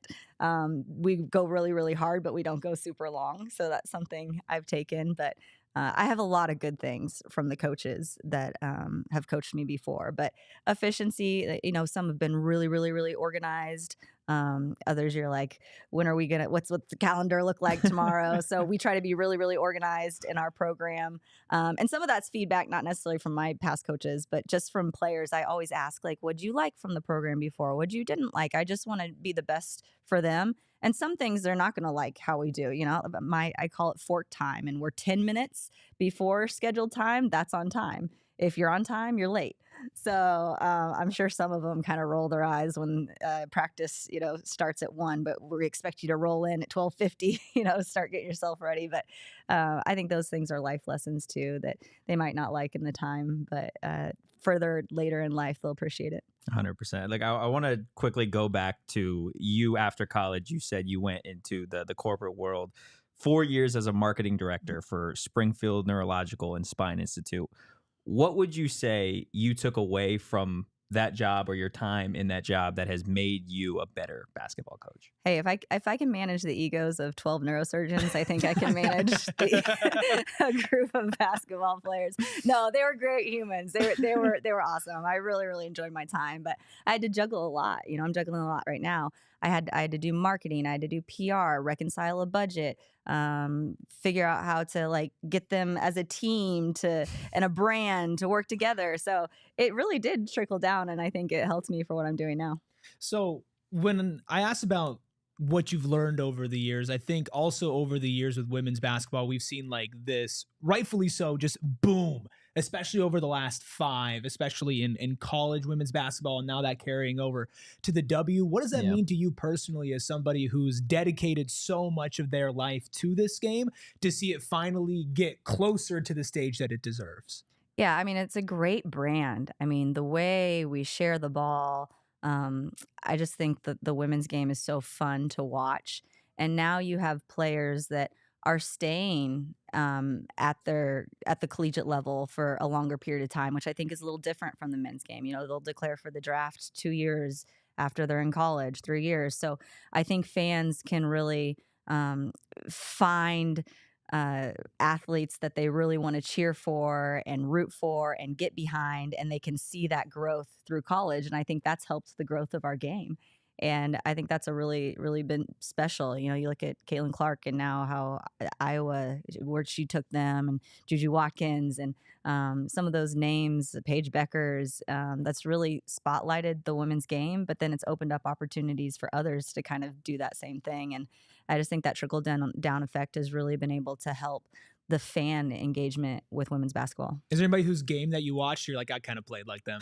We go really, really hard, but we don't go super long. So that's something I've taken. But I have a lot of good things from the coaches that have coached me before. But efficiency, some have been really, really, really organized. Others, you're like, when are we gonna? What's the calendar look like tomorrow? So we try to be really, really organized in our program. And some of that's feedback, not necessarily from my past coaches, but just from players. I always ask, like, what'd you like from the program before? What you didn't like? I just want to be the best for them. And some things they're not going to like how we do. I call it fork time, and we're 10 minutes before scheduled time. That's on time. If you're on time, you're late. So I'm sure some of them kind of roll their eyes when practice, starts at 1, but we expect you to roll in at 12:50, start getting yourself ready. But I think those things are life lessons too that they might not like in the time, but further later in life, they'll appreciate it. 100%. Like I want to quickly go back to you after college. You said you went into the corporate world, 4 years as a marketing director for Springfield Neurological and Spine Institute. What would you say you took away from that job or your time in that job that has made you a better basketball coach? Hey, if I can manage the egos of 12 neurosurgeons, I think I can manage a group of basketball players. No, they were great humans. They were awesome. I really, really enjoyed my time, but I had to juggle a lot. I'm juggling a lot right now. I had to do marketing. I had to do PR, reconcile a budget, figure out how to get them as a team and a brand to work together. So it really did trickle down, and I think it helped me for what I'm doing now. So when I asked about what you've learned over the years, I think also over the years with women's basketball, we've seen this, rightfully so, just boom, especially over the last 5, especially in college women's basketball, and now that carrying over to the W. What does that mean to you personally as somebody who's dedicated so much of their life to this game to see it finally get closer to the stage that it deserves? Yeah, I mean, it's a great brand. I mean, the way we share the ball, I just think that the women's game is so fun to watch. And now you have players that are staying at the collegiate level for a longer period of time, which I think is a little different from the men's game. They'll declare for the draft 2 years after they're in college, 3 years. So I think fans can really find athletes that they really want to cheer for and root for and get behind, and they can see that growth through college. And I think that's helped the growth of our game. And I think that's a really, really been special. You look at Caitlin Clark and now how Iowa, where she took them, and Juju Watkins, and some of those names, Paige Beckers, that's really spotlighted the women's game, but then it's opened up opportunities for others to kind of do that same thing. And I just think that trickle down effect has really been able to help the fan engagement with women's basketball. Is there anybody whose game that you watched you're like, I kind of played like them?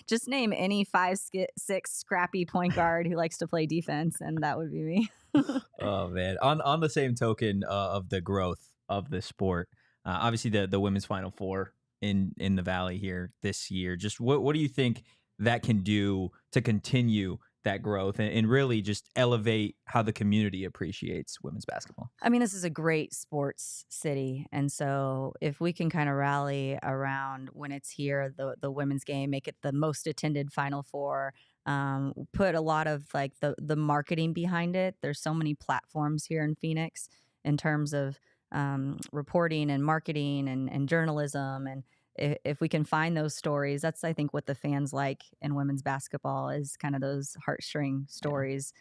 Just name any 5'6" scrappy point guard who likes to play defense, and that would be me. Oh man! On the same token of the growth of the sport, obviously the women's Final Four in the Valley here this year. Just what do you think that can do to continue that growth and really just elevate how the community appreciates women's basketball? I mean, this is a great sports city. And so if we can kind of rally around when it's here, the women's game, make it the most attended Final Four, put a lot of like the marketing behind it. There's so many platforms here in Phoenix in terms of reporting and marketing and journalism. And if we can find those stories, that's, I think, what the fans like in women's basketball is kind of those heartstring stories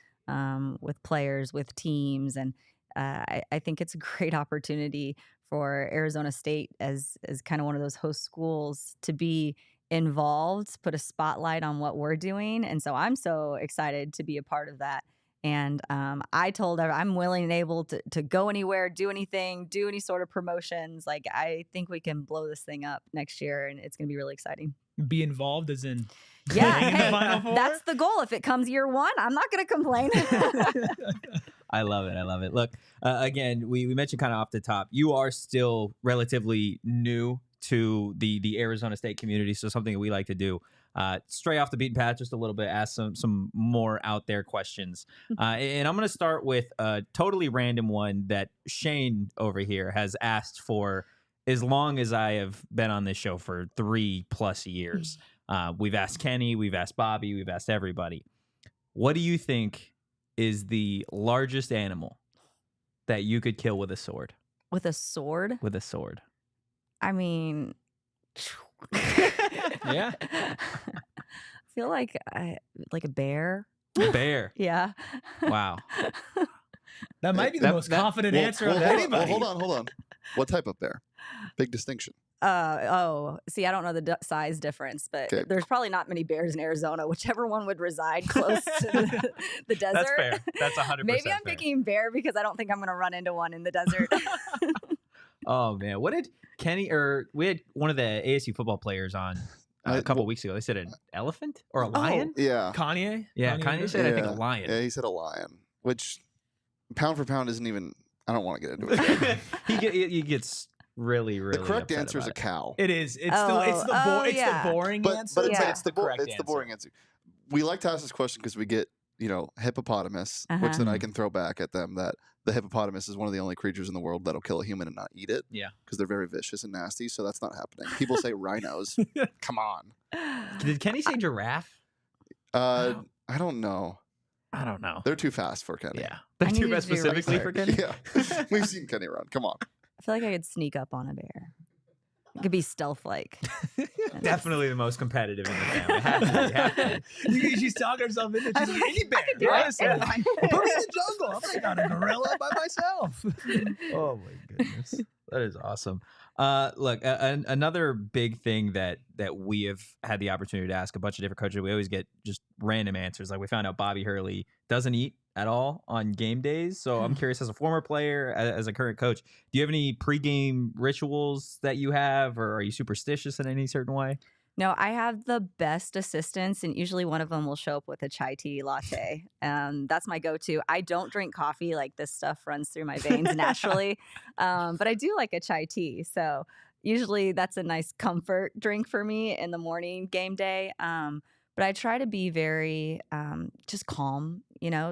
with players, with teams. And I think it's a great opportunity for Arizona State as kind of one of those host schools to be involved, put a spotlight on what we're doing. And so I'm so excited to be a part of that. And I told her I'm willing and able to go anywhere, do anything, do any sort of promotions. Like, I think we can blow this thing up next year, and it's going to be really exciting. Be involved as in yeah, in the Final Four? That's the goal. If it comes year one, I'm not going to complain. I love it. I love it. Look, again, we mentioned kind of off the top, you are still relatively new to the Arizona State community. So something that we like to do, stray off the beaten path just a little bit, ask some more out there questions. And I'm going to start with a totally random one that Shane over here has asked for as long as I have been on this show for 3+ years. We've asked Kenny, we've asked Bobby, we've asked everybody. What do you think is the largest animal that you could kill with a sword? With a sword? With a sword. I mean, Yeah. I feel like a bear. Bear. Yeah. Wow. That might be the most confident answer of anybody. Hold on. What type of bear? Big distinction. See, I don't know the size difference, but Okay. there's probably not many bears in Arizona. Whichever one would reside close to the desert. That's fair. That's 100% Maybe I'm fair. picking bear because I don't think I'm going to run into one in the desert. Oh, man. What did Kenny, or we had one of the ASU football players on a couple weeks ago. They said an elephant or a lion? Yeah. Kanye? Yeah, Kanye said, I think, a lion. Yeah, he said a lion, which pound for pound isn't even, I don't want to get into it. he gets really, really The correct upset answer is about a it. cow. It is. It's yeah. the boring But answer. it's, Yeah. it's the boring answer. We like to ask this question because we get, hippopotamus, which then I can throw back at them that the hippopotamus is one of the only creatures in the world that'll kill a human and not eat it. Yeah. Because they're very vicious and nasty, so that's not happening. People say rhinos. Come on. Did Kenny say giraffe? I don't know. I don't know. They're too fast for Kenny. Yeah. They're I too need to fast do specifically for Kenny? Yeah. We've seen Kenny run. Come on. I feel like I could sneak up on a bear. It could be stealth-like. Definitely the most competitive in the family. Have to be. She's talking herself into just any bear. do it. Honestly. It's fine. Put me in the jungle. I'm taking on a gorilla by myself. Oh my goodness, that is awesome. Look, another big thing that we have had the opportunity to ask a bunch of different coaches. We always get just random answers. Like we found out Bobby Hurley doesn't eat at all on game days. So I'm curious, as a former player, as a current coach, do you have any pregame rituals that you have, or are you superstitious in any certain way? No, I have the best assistants, and usually one of them will show up with a chai tea latte. That's my go-to. I don't drink coffee. Like, this stuff runs through my veins naturally. But I do like a chai tea. So usually that's a nice comfort drink for me in the morning game day. But I try to be very just calm,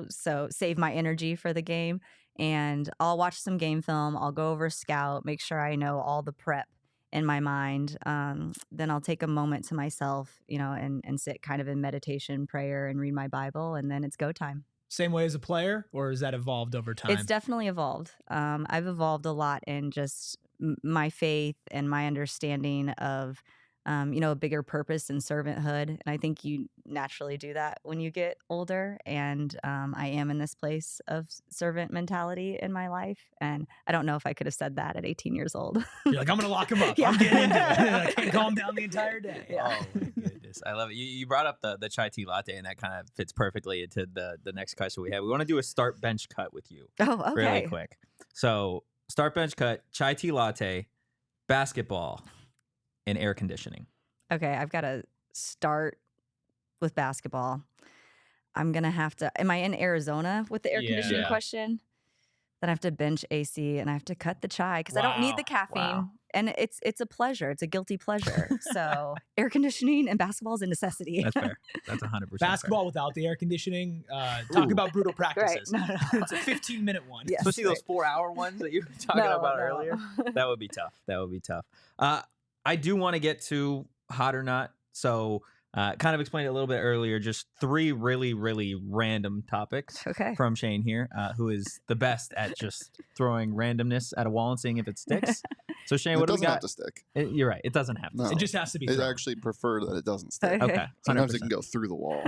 so save my energy for the game. And I'll watch some game film. I'll go over scout, make sure I know all the prep in my mind. Then I'll take a moment to myself, and sit kind of in meditation, prayer, and read my Bible. And then it's go time. Same way as a player, or has that evolved over time? It's definitely evolved. I've evolved a lot in just my faith and my understanding of, a bigger purpose and servanthood. And I think you naturally do that when you get older. And I am in this place of servant mentality in my life. And I don't know if I could have said that at 18 years old. You're like, I'm going to lock him up. Yeah. I'm getting into it. I can't calm down the entire day. Yeah. Oh my goodness, I love it. You brought up the chai tea latte, and that kind of fits perfectly into the next question we have. We want to do a start bench cut with you. Oh, okay. Really quick. So start bench cut, chai tea latte, basketball, and air conditioning. Okay, I've got to start with basketball. I'm going to have to. Am I in Arizona with the air conditioning Yeah. question? Then I have to bench AC and I have to cut the chai because I don't need the caffeine. Wow. And it's a pleasure. It's a guilty pleasure. So air conditioning and basketball is a necessity. That's fair. That's 100% Basketball without the air conditioning. Talk about brutal practices. No. It's a 15-minute one. Yes, Especially those 4-hour ones that you were talking about earlier. That would be tough. That would be tough. I do want to get to hot or not. So kind of explained it a little bit earlier. Just 3 really, really random topics from Shane here, who is the best at just throwing randomness at a wall and seeing if it sticks. So Shane, what do we got? It doesn't have to stick. You're right. It doesn't have to. No. It just has to be. I thrown. actually prefer that it doesn't stick. Okay. Sometimes it can go through the wall.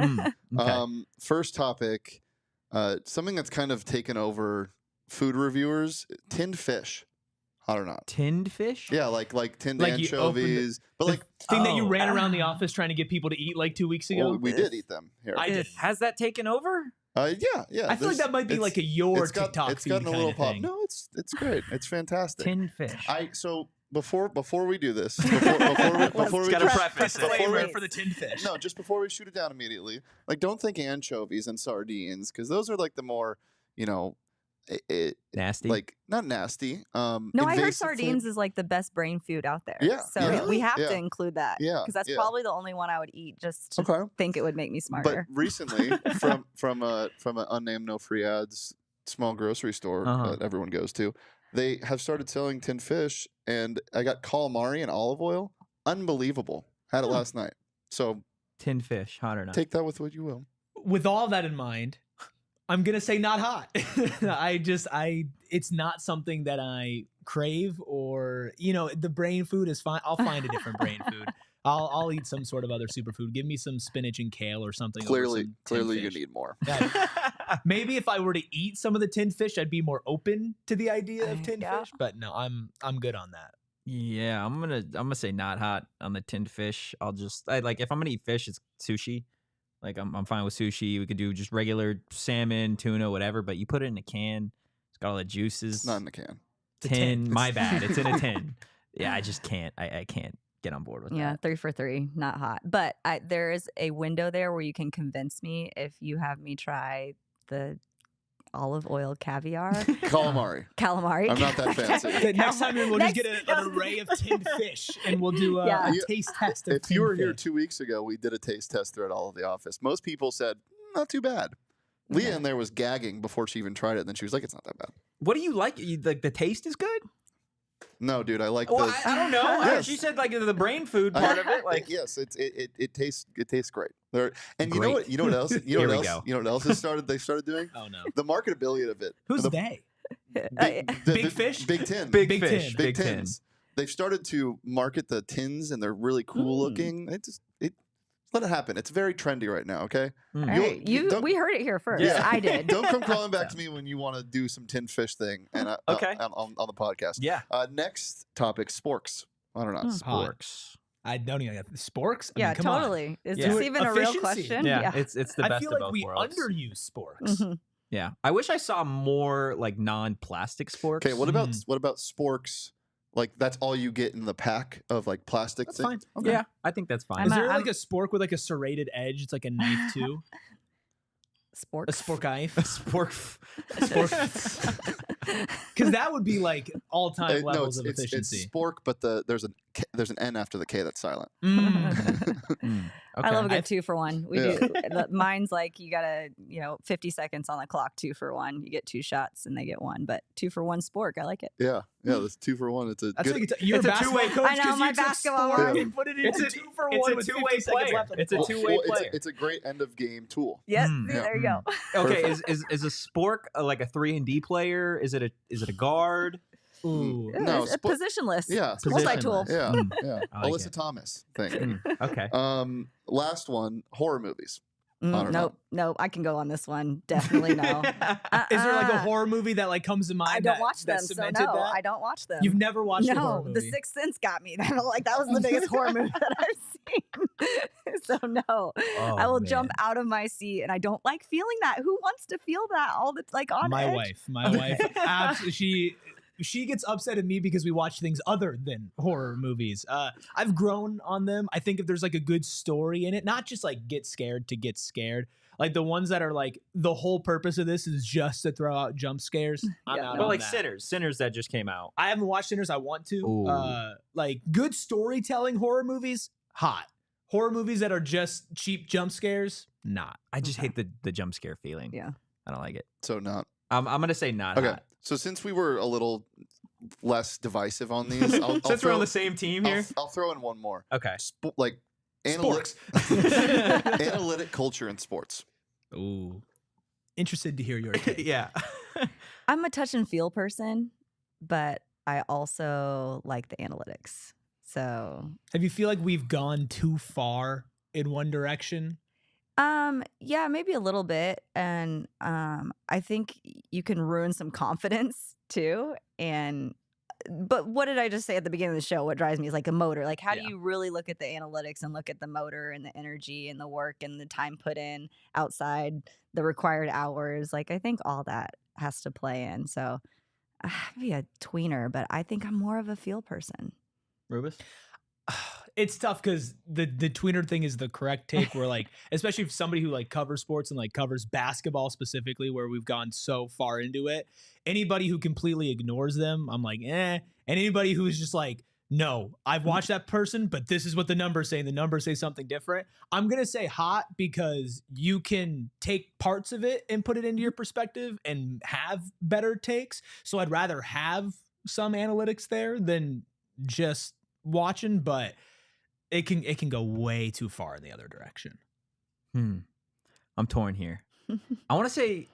Okay. First topic, something that's kind of taken over food reviewers: tinned fish. Hot or not? Tinned fish? Yeah, like tinned Like you opened anchovies, but like thing that you ran around the office trying to get people to eat like 2 weeks ago. well, we did eat them here. I did. Has that taken over? Yeah. I feel like that might be like a your TikTok It's feed gotten a kind little of pop. thing. No, it's great. It's fantastic. Tinned fish. So before we do this, before we Gotta just- preface it. Disclaimer for the tinned fish. no, just before we shoot it down immediately, like don't think anchovies and sardines because those are like the more Nasty. like not nasty. No, I heard invasive sardines is like the best brain food out there. Yeah, So yeah, we have yeah. to include that. Yeah, Because that's yeah. probably the only one I would eat just to Okay. think it would make me But smarter. recently, from an unnamed no free ads small grocery store that everyone goes to, they have started selling tinned fish, and I got calamari and olive oil. Unbelievable. Had it last night. So tinned fish, hot or not? take that with what you will. With all that in mind, I'm gonna say not hot. It's not something that I crave, or the brain food is fine. I'll find a different brain food. I'll eat some sort of other superfood. Give me some spinach and kale or something. Clearly, tinned you fish. need more. Yeah. Maybe if I were to eat some of the tinned fish, I'd be more open to the idea of tinned fish. But no, I'm good on that. Yeah, I'm gonna say not hot on the tinned fish. If I'm gonna eat fish, it's sushi. Like I'm fine with sushi. We could do just regular salmon, tuna, whatever. But you put it in a can, it's got all the juices. It's not in the can. Tin. My bad. It's in a tin. Yeah, I just can't. I can't get on board with Yeah, that. 3 for 3, not hot. But there is a window there where you can convince me if you have me try the olive oil caviar. Calamari. Calamari. I'm not that fancy. Next time we'll just get an array of tinned fish and we'll do a taste test of If you were tinned here fish. 2 weeks ago, we did a taste test throughout all of the office. Most people said, not too bad. Leah in there was gagging before she even tried it, and then she was like, it's not that bad. What do you like? Like the taste is good? No, dude, I like Well, the... I don't know. Yes. She said like the brain food part of it. Like yes, it tastes great. And you Great. know what else? You Here know we what else? go. You know what else they started doing? Oh no. The marketability of it. Who's the, they? Big Fish? Big Tin. Big Big fish. tin. Big tins. They've started to market the tins, and they're really cool looking. Let it happen. It's very trendy right now. Okay. All right. We heard it here first. Yeah. I did. Don't come crawling back to me when you want to do some tinned fish thing and Okay. on the podcast. Yeah. Next topic, sporks. I don't know. Sporks. I don't even get sporks. I Yeah, mean, come on. totally. Is Yeah. this even a real Efficiency. question? Yeah, it's the I best feel of like both we worlds. underuse sporks. Mhm. Yeah, I wish I saw more like non-plastic sporks. Okay, what about sporks? Like that's all you get in the pack of like plastic. That's fine. Okay. Yeah, I think that's fine. Is there I'm- like a spork with like a serrated edge? It's like a knife too. Spork. A spork knife. Spork. Because that would be like all-time No, levels of it's efficiency. spork, but there's an N after the K that's silent. I love a Okay. good 2 for 1. We Yeah. do. Mine's like you gotta, 50 seconds on the clock, 2 for 1. You get 2 shots and they get 1, but 2 for 1 spork. I like it. Yeah, that's 2 for 1. It's a That's good. like you're It's a a basketball two-way- coach I know, 'cause my you took basketball sport one. and put it It's into a 2 for it's 1 a with two-way 50 seconds player. left on the It's a clock. two-way player. It's a great end of game tool. Yes, Mm. there you go. Okay, is a spork like a 3-and-D player? Is it a guard? Ooh. Yeah, No, it's positionless. Yeah, Multi-tool. Yeah, Mm. yeah. I like Alyssa it. Thomas thing. Mm, okay. Last one, horror movies. I don't know. Nope. I can go on this one. Definitely no. Is there like a horror movie that like comes to mind? I don't watch them, that so cemented no, that? I don't watch them. You've never watched a horror No, movie? The Sixth Sense got me. That was the biggest horror movie that I've seen. So no, Oh, I will man. jump out of my seat, and I don't like feeling that. Who wants to feel that all the on My edge? wife, absolutely. She gets upset at me because we watch things other than horror movies. I've grown on them. I think if there's like a good story in it, not just like get scared to get scared. Like the ones that are like the whole purpose of this is just to throw out jump scares. I'm out. But on like that. Sinners that just came out. I haven't watched Sinners. I want to. Ooh. Like good storytelling horror movies, hot. Horror movies that are just cheap jump scares, not. I just hate the jump scare feeling. Yeah. I don't like it. So not. I'm gonna say not. Okay. Hot. So since we were a little less divisive on these, Since we're on the same team here. I'll throw in one more. Okay. Like Sports. analytic culture in sports. Ooh. Interested to hear your take. Yeah. I'm a touch and feel person, but I also like the analytics. So, Have you feel like we've gone too far in one direction? yeah, maybe a little bit. And I think you can ruin some confidence too. But what did I just say at the beginning of the show? What drives me is like a motor. Like, how do you really look at the analytics and look at the motor and the energy and the work and the time put in outside the required hours? Like, I think all that has to play in. So, maybe a tweener, but I think I'm more of a feel person. Rubus? It's tough because the tweener thing is the correct take. Where like, especially if somebody who like covers sports and like covers basketball specifically, where we've gone so far into it, anybody who completely ignores them, I'm like, eh. And anybody who's just like, no, I've watched that person, but this is what the numbers say. And the numbers say something different. I'm gonna say hot because you can take parts of it and put it into your perspective and have better takes. So I'd rather have some analytics there than just watching, but it can go way too far in the other direction. I'm torn here. I want to say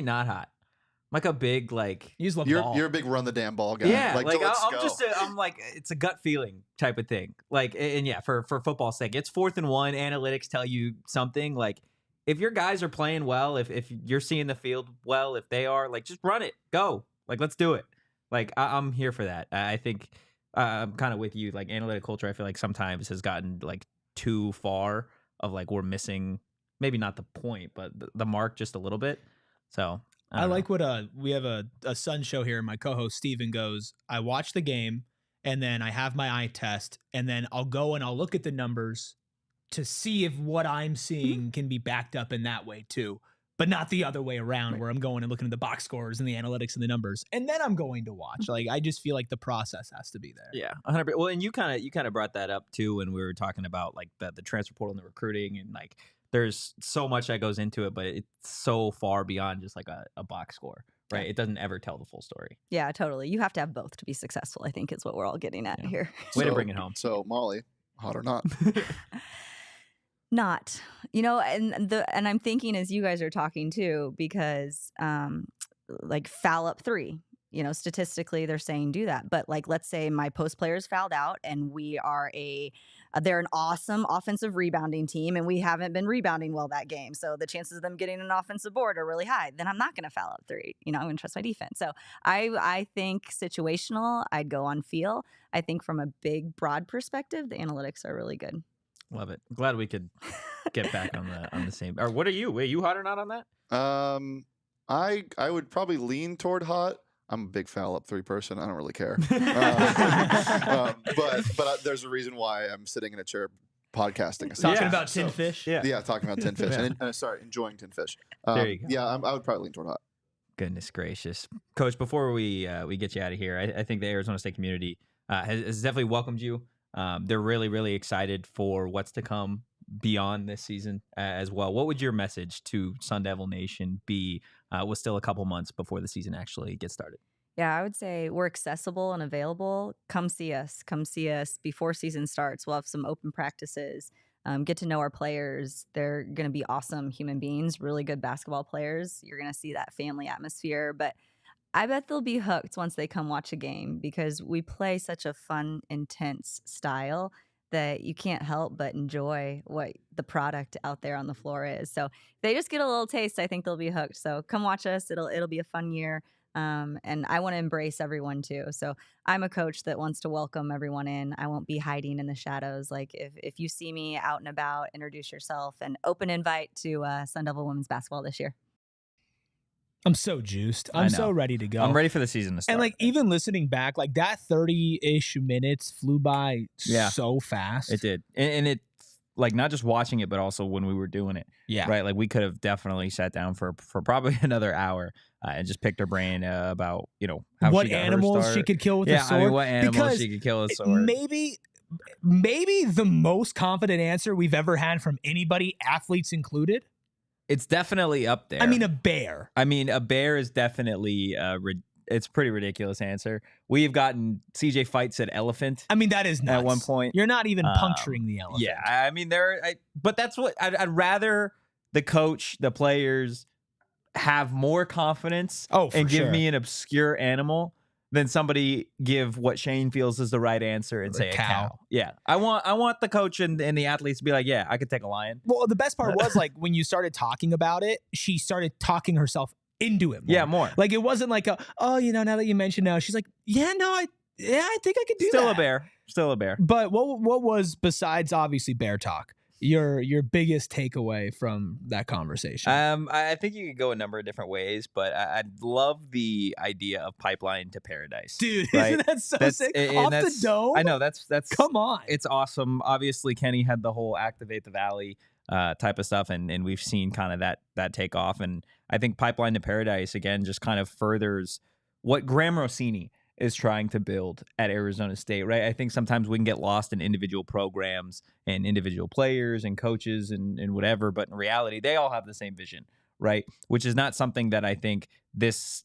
not hot. I'm like a big like You just love You're ball. a big run the damn ball guy. yeah, Like, like let's go. I'm like it's a gut feeling type of thing. Like and yeah, for football's sake, it's 4th and 1. Analytics tell you something. Like if your guys are playing well, if you're seeing the field well, if they are, like just run it, go. Like let's do it. Like I'm here for that. I think I'm kind of with you. Like analytic culture, I feel like sometimes has gotten like too far of like we're missing maybe not the point, but the mark just a little bit. So I like what we have a Sun show here, and my co-host Steven goes, I watch the game and then I have my eye test, and then I'll go and I'll look at the numbers to see if what I'm seeing can be backed up in that way too. But not the other way around, where I'm going and looking at the box scores and the analytics and the numbers, and then I'm going to watch. Like I just feel like the process has to be there. Yeah, 100%. Well, and you kind of brought that up too when we were talking about like the transfer portal and the recruiting, and like there's so much that goes into it, but it's so far beyond just like a box score, right? It doesn't ever tell the full story. Yeah, totally. You have to have both to be successful, I think is what we're all getting at here. Way to bring it home. So Molly, hot or not? Not, and I'm thinking as you guys are talking too, because like foul up 3, statistically they're saying do that. But like, let's say my post players fouled out and we are they're an awesome offensive rebounding team and we haven't been rebounding well that game. So the chances of them getting an offensive board are really high. Then I'm not going to foul up 3. I'm going to trust my defense. So I think situational, I'd go on feel. I think from a big, broad perspective, the analytics are really good. Love it. Glad we could get back on the same. Or what are you? Are you hot or not on that? I would probably lean toward hot. I'm a big foul up 3 person. I don't really care. But there's a reason why I'm sitting in a chair podcasting. Talking about tin fish. Yeah, talking about tin fish. And enjoying tin fish. There you go. Yeah, I would probably lean toward hot. Goodness gracious, Coach! Before we get you out of here, I think the Arizona State community has definitely welcomed you. They're really, really excited for what's to come beyond this season as well. What would your message to Sun Devil Nation be with still a couple months before the season actually gets started? Yeah, I would say we're accessible and available. Come see us. Come see us before season starts. We'll have some open practices. Get to know our players. They're going to be awesome human beings, really good basketball players. You're going to see that family atmosphere. But I bet they'll be hooked once they come watch a game because we play such a fun, intense style that you can't help but enjoy what the product out there on the floor is. So if they just get a little taste, I think they'll be hooked. So come watch us. It'll be a fun year. And I want to embrace everyone too. So I'm a coach that wants to welcome everyone in. I won't be hiding in the shadows. Like if you see me out and about, introduce yourself, and open invite to Sun Devil women's basketball this year. I'm so juiced. I'm so ready to go. I'm ready for the season to start. And like even listening back, like that 30-ish minutes flew by so fast. It did. And it like not just watching it, but also when we were doing it. Yeah. Right. Like we could have definitely sat down for probably another hour and just picked her brain about, how what she got animals her she start. could kill with a sword. I mean, what animals because she could kill with a sword. Maybe the most confident answer we've ever had from anybody, athletes included. It's definitely up there. I mean, a bear. A bear is definitely it's a pretty ridiculous answer. We've gotten CJ Fight said elephant. I mean, that is nuts. At one point. You're not even puncturing the elephant. Yeah, I mean, but that's what I'd rather the coach, the players have more confidence and give me an obscure animal than somebody give what Shane feels is the right answer and say a cow. Yeah, I want the coach and the athletes to be like, yeah, I could take a lion. Well, the best part was like when you started talking about it, she started talking herself into it more. Yeah, more. Like it wasn't like now that you mention now, she's like, I think I could do that. Still a bear. But what was, besides obviously bear talk, your biggest takeaway from that conversation? I think you could go a number of different ways, but I love the idea of pipeline to paradise. Dude, right? Isn't that so sick? Off the dome? I know, that's come on. It's awesome. Obviously, Kenny had the whole Activate the Valley type of stuff, and we've seen kind of that take off. And I think Pipeline to Paradise, again, just kind of furthers what Graham Rossini is trying to build at Arizona State, right? I think sometimes we can get lost in individual programs and individual players and coaches and whatever, but in reality, they all have the same vision, right? Which is not something that I think this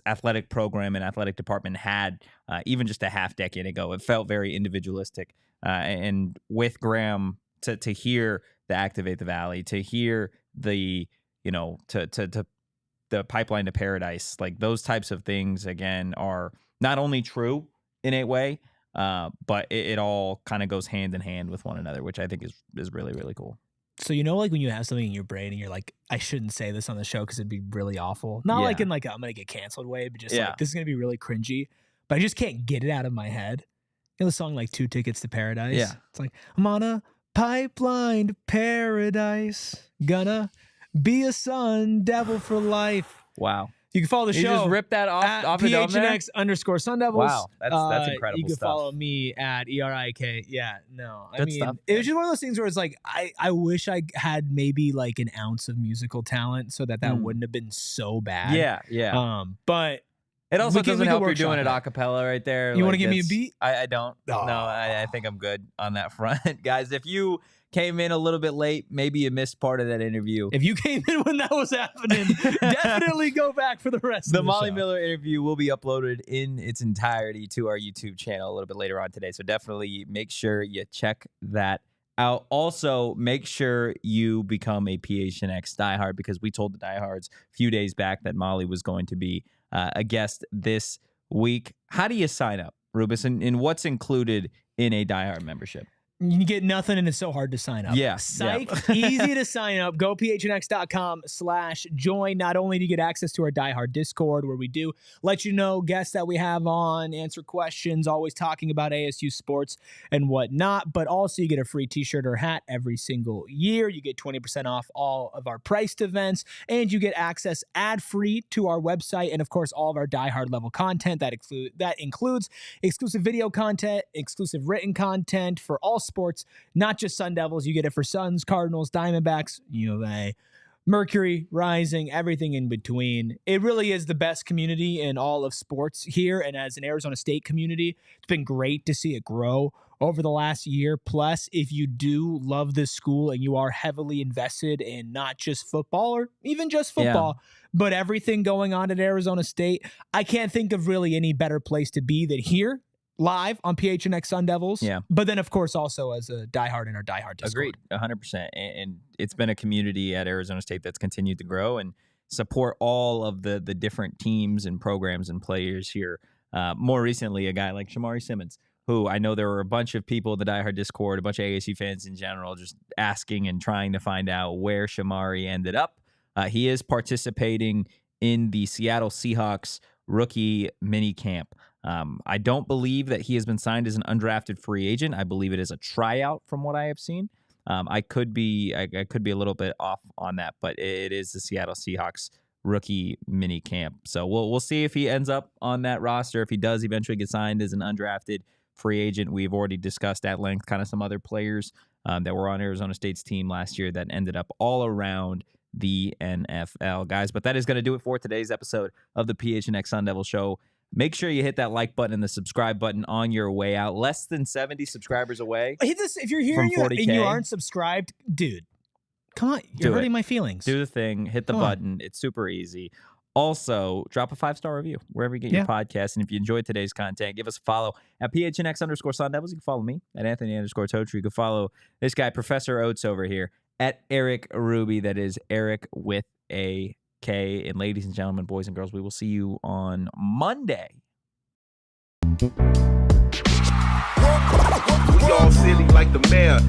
athletic program and athletic department had even just a half decade ago. It felt very individualistic. And with Graham, to hear the Activate the Valley, to hear the, to the Pipeline to Paradise, like those types of things, again, are not only true in a way, but it all kind of goes hand in hand with one another, which I think is really, really cool. So, like when you have something in your brain and you're like, I shouldn't say this on the show because it'd be really awful. Not like in like I'm going to get canceled way, but just like this is going to be really cringy, but I just can't get it out of my head. The song like 2 Tickets to Paradise. Yeah. It's like, I'm on a pipeline to paradise, gonna be a Sun Devil for life. Wow. You can follow the show. You just ripped that off the dome there? PHNX _Sun Devils. Wow, that's incredible. You can stuff. follow me at ERIK. Yeah, no, Good stuff. It was just one of those things where it's like I wish I had maybe like an ounce of musical talent so that wouldn't have been so bad. Yeah. But it also doesn't help you're doing it a cappella right there. You want to give me a beat? I don't. Oh. No, I think I'm good on that front, guys. If you came in a little bit late, maybe you missed part of that interview. If you came in when that was happening, definitely go back for the rest of the Molly show. Miller interview will be uploaded in its entirety to our YouTube channel a little bit later on today. So definitely make sure you check that out. Also, make sure you become a PHNX diehard, because we told the diehards a few days back that Molly was going to be a guest this week. How do you sign up, Rubus, and what's included in a diehard membership? You get nothing, and it's so hard to sign up. Yeah. Psych. Easy to sign up. Go phnx.com/join. Not only do you get access to our diehard Discord, where we do let you know guests that we have on, answer questions, always talking about ASU sports and whatnot, but also you get a free t-shirt or hat every single year. You get 20% off all of our priced events, and you get access ad-free to our website, and of course all of our diehard level content that includes exclusive video content, exclusive written content for all sports, not just Sun Devils. You get it for Suns, Cardinals, Diamondbacks, U of A, Mercury, Rising, everything in between. It really is the best community in all of sports here, and as an Arizona State community, it's been great to see it grow over the last year. Plus, if you do love this school and you are heavily invested in not just football or even just football, but everything going on at Arizona State, I can't think of really any better place to be than here, live on PHNX Sun Devils. Yeah. But then, of course, also as a diehard in our diehard Discord. Agreed, 100%. And it's been a community at Arizona State that's continued to grow and support all of the different teams and programs and players here. More recently, a guy like Shamari Simmons, who I know there were a bunch of people in the diehard Discord, a bunch of ASU fans in general, just asking and trying to find out where Shamari ended up. He is participating in the Seattle Seahawks rookie mini camp. I don't believe that he has been signed as an undrafted free agent. I believe it is a tryout from what I have seen. I could be a little bit off on that, but it is the Seattle Seahawks rookie mini camp. So we'll see if he ends up on that roster. If he does eventually get signed as an undrafted free agent, we've already discussed at length kind of some other players that were on Arizona State's team last year that ended up all around the NFL, guys. But that is going to do it for today's episode of the PHNX Sun Devil Show. Make sure you hit that like button and the subscribe button on your way out. Less than 70 subscribers away. Hit this if you're hearing you and you aren't subscribed, dude. Come on, you're hurting my feelings. Do the thing. Hit the button. It's super easy. Also, drop a 5-star review wherever you get your podcast. And if you enjoyed today's content, give us a follow at PHNX_Sun Devils. You can follow me at Anthony_Totri. You can follow this guy, Professor Oates, over here at Erik Ruby. That is Erik with a K. And ladies and gentlemen, boys and girls, we will see you on Monday. We all silly like the mayor.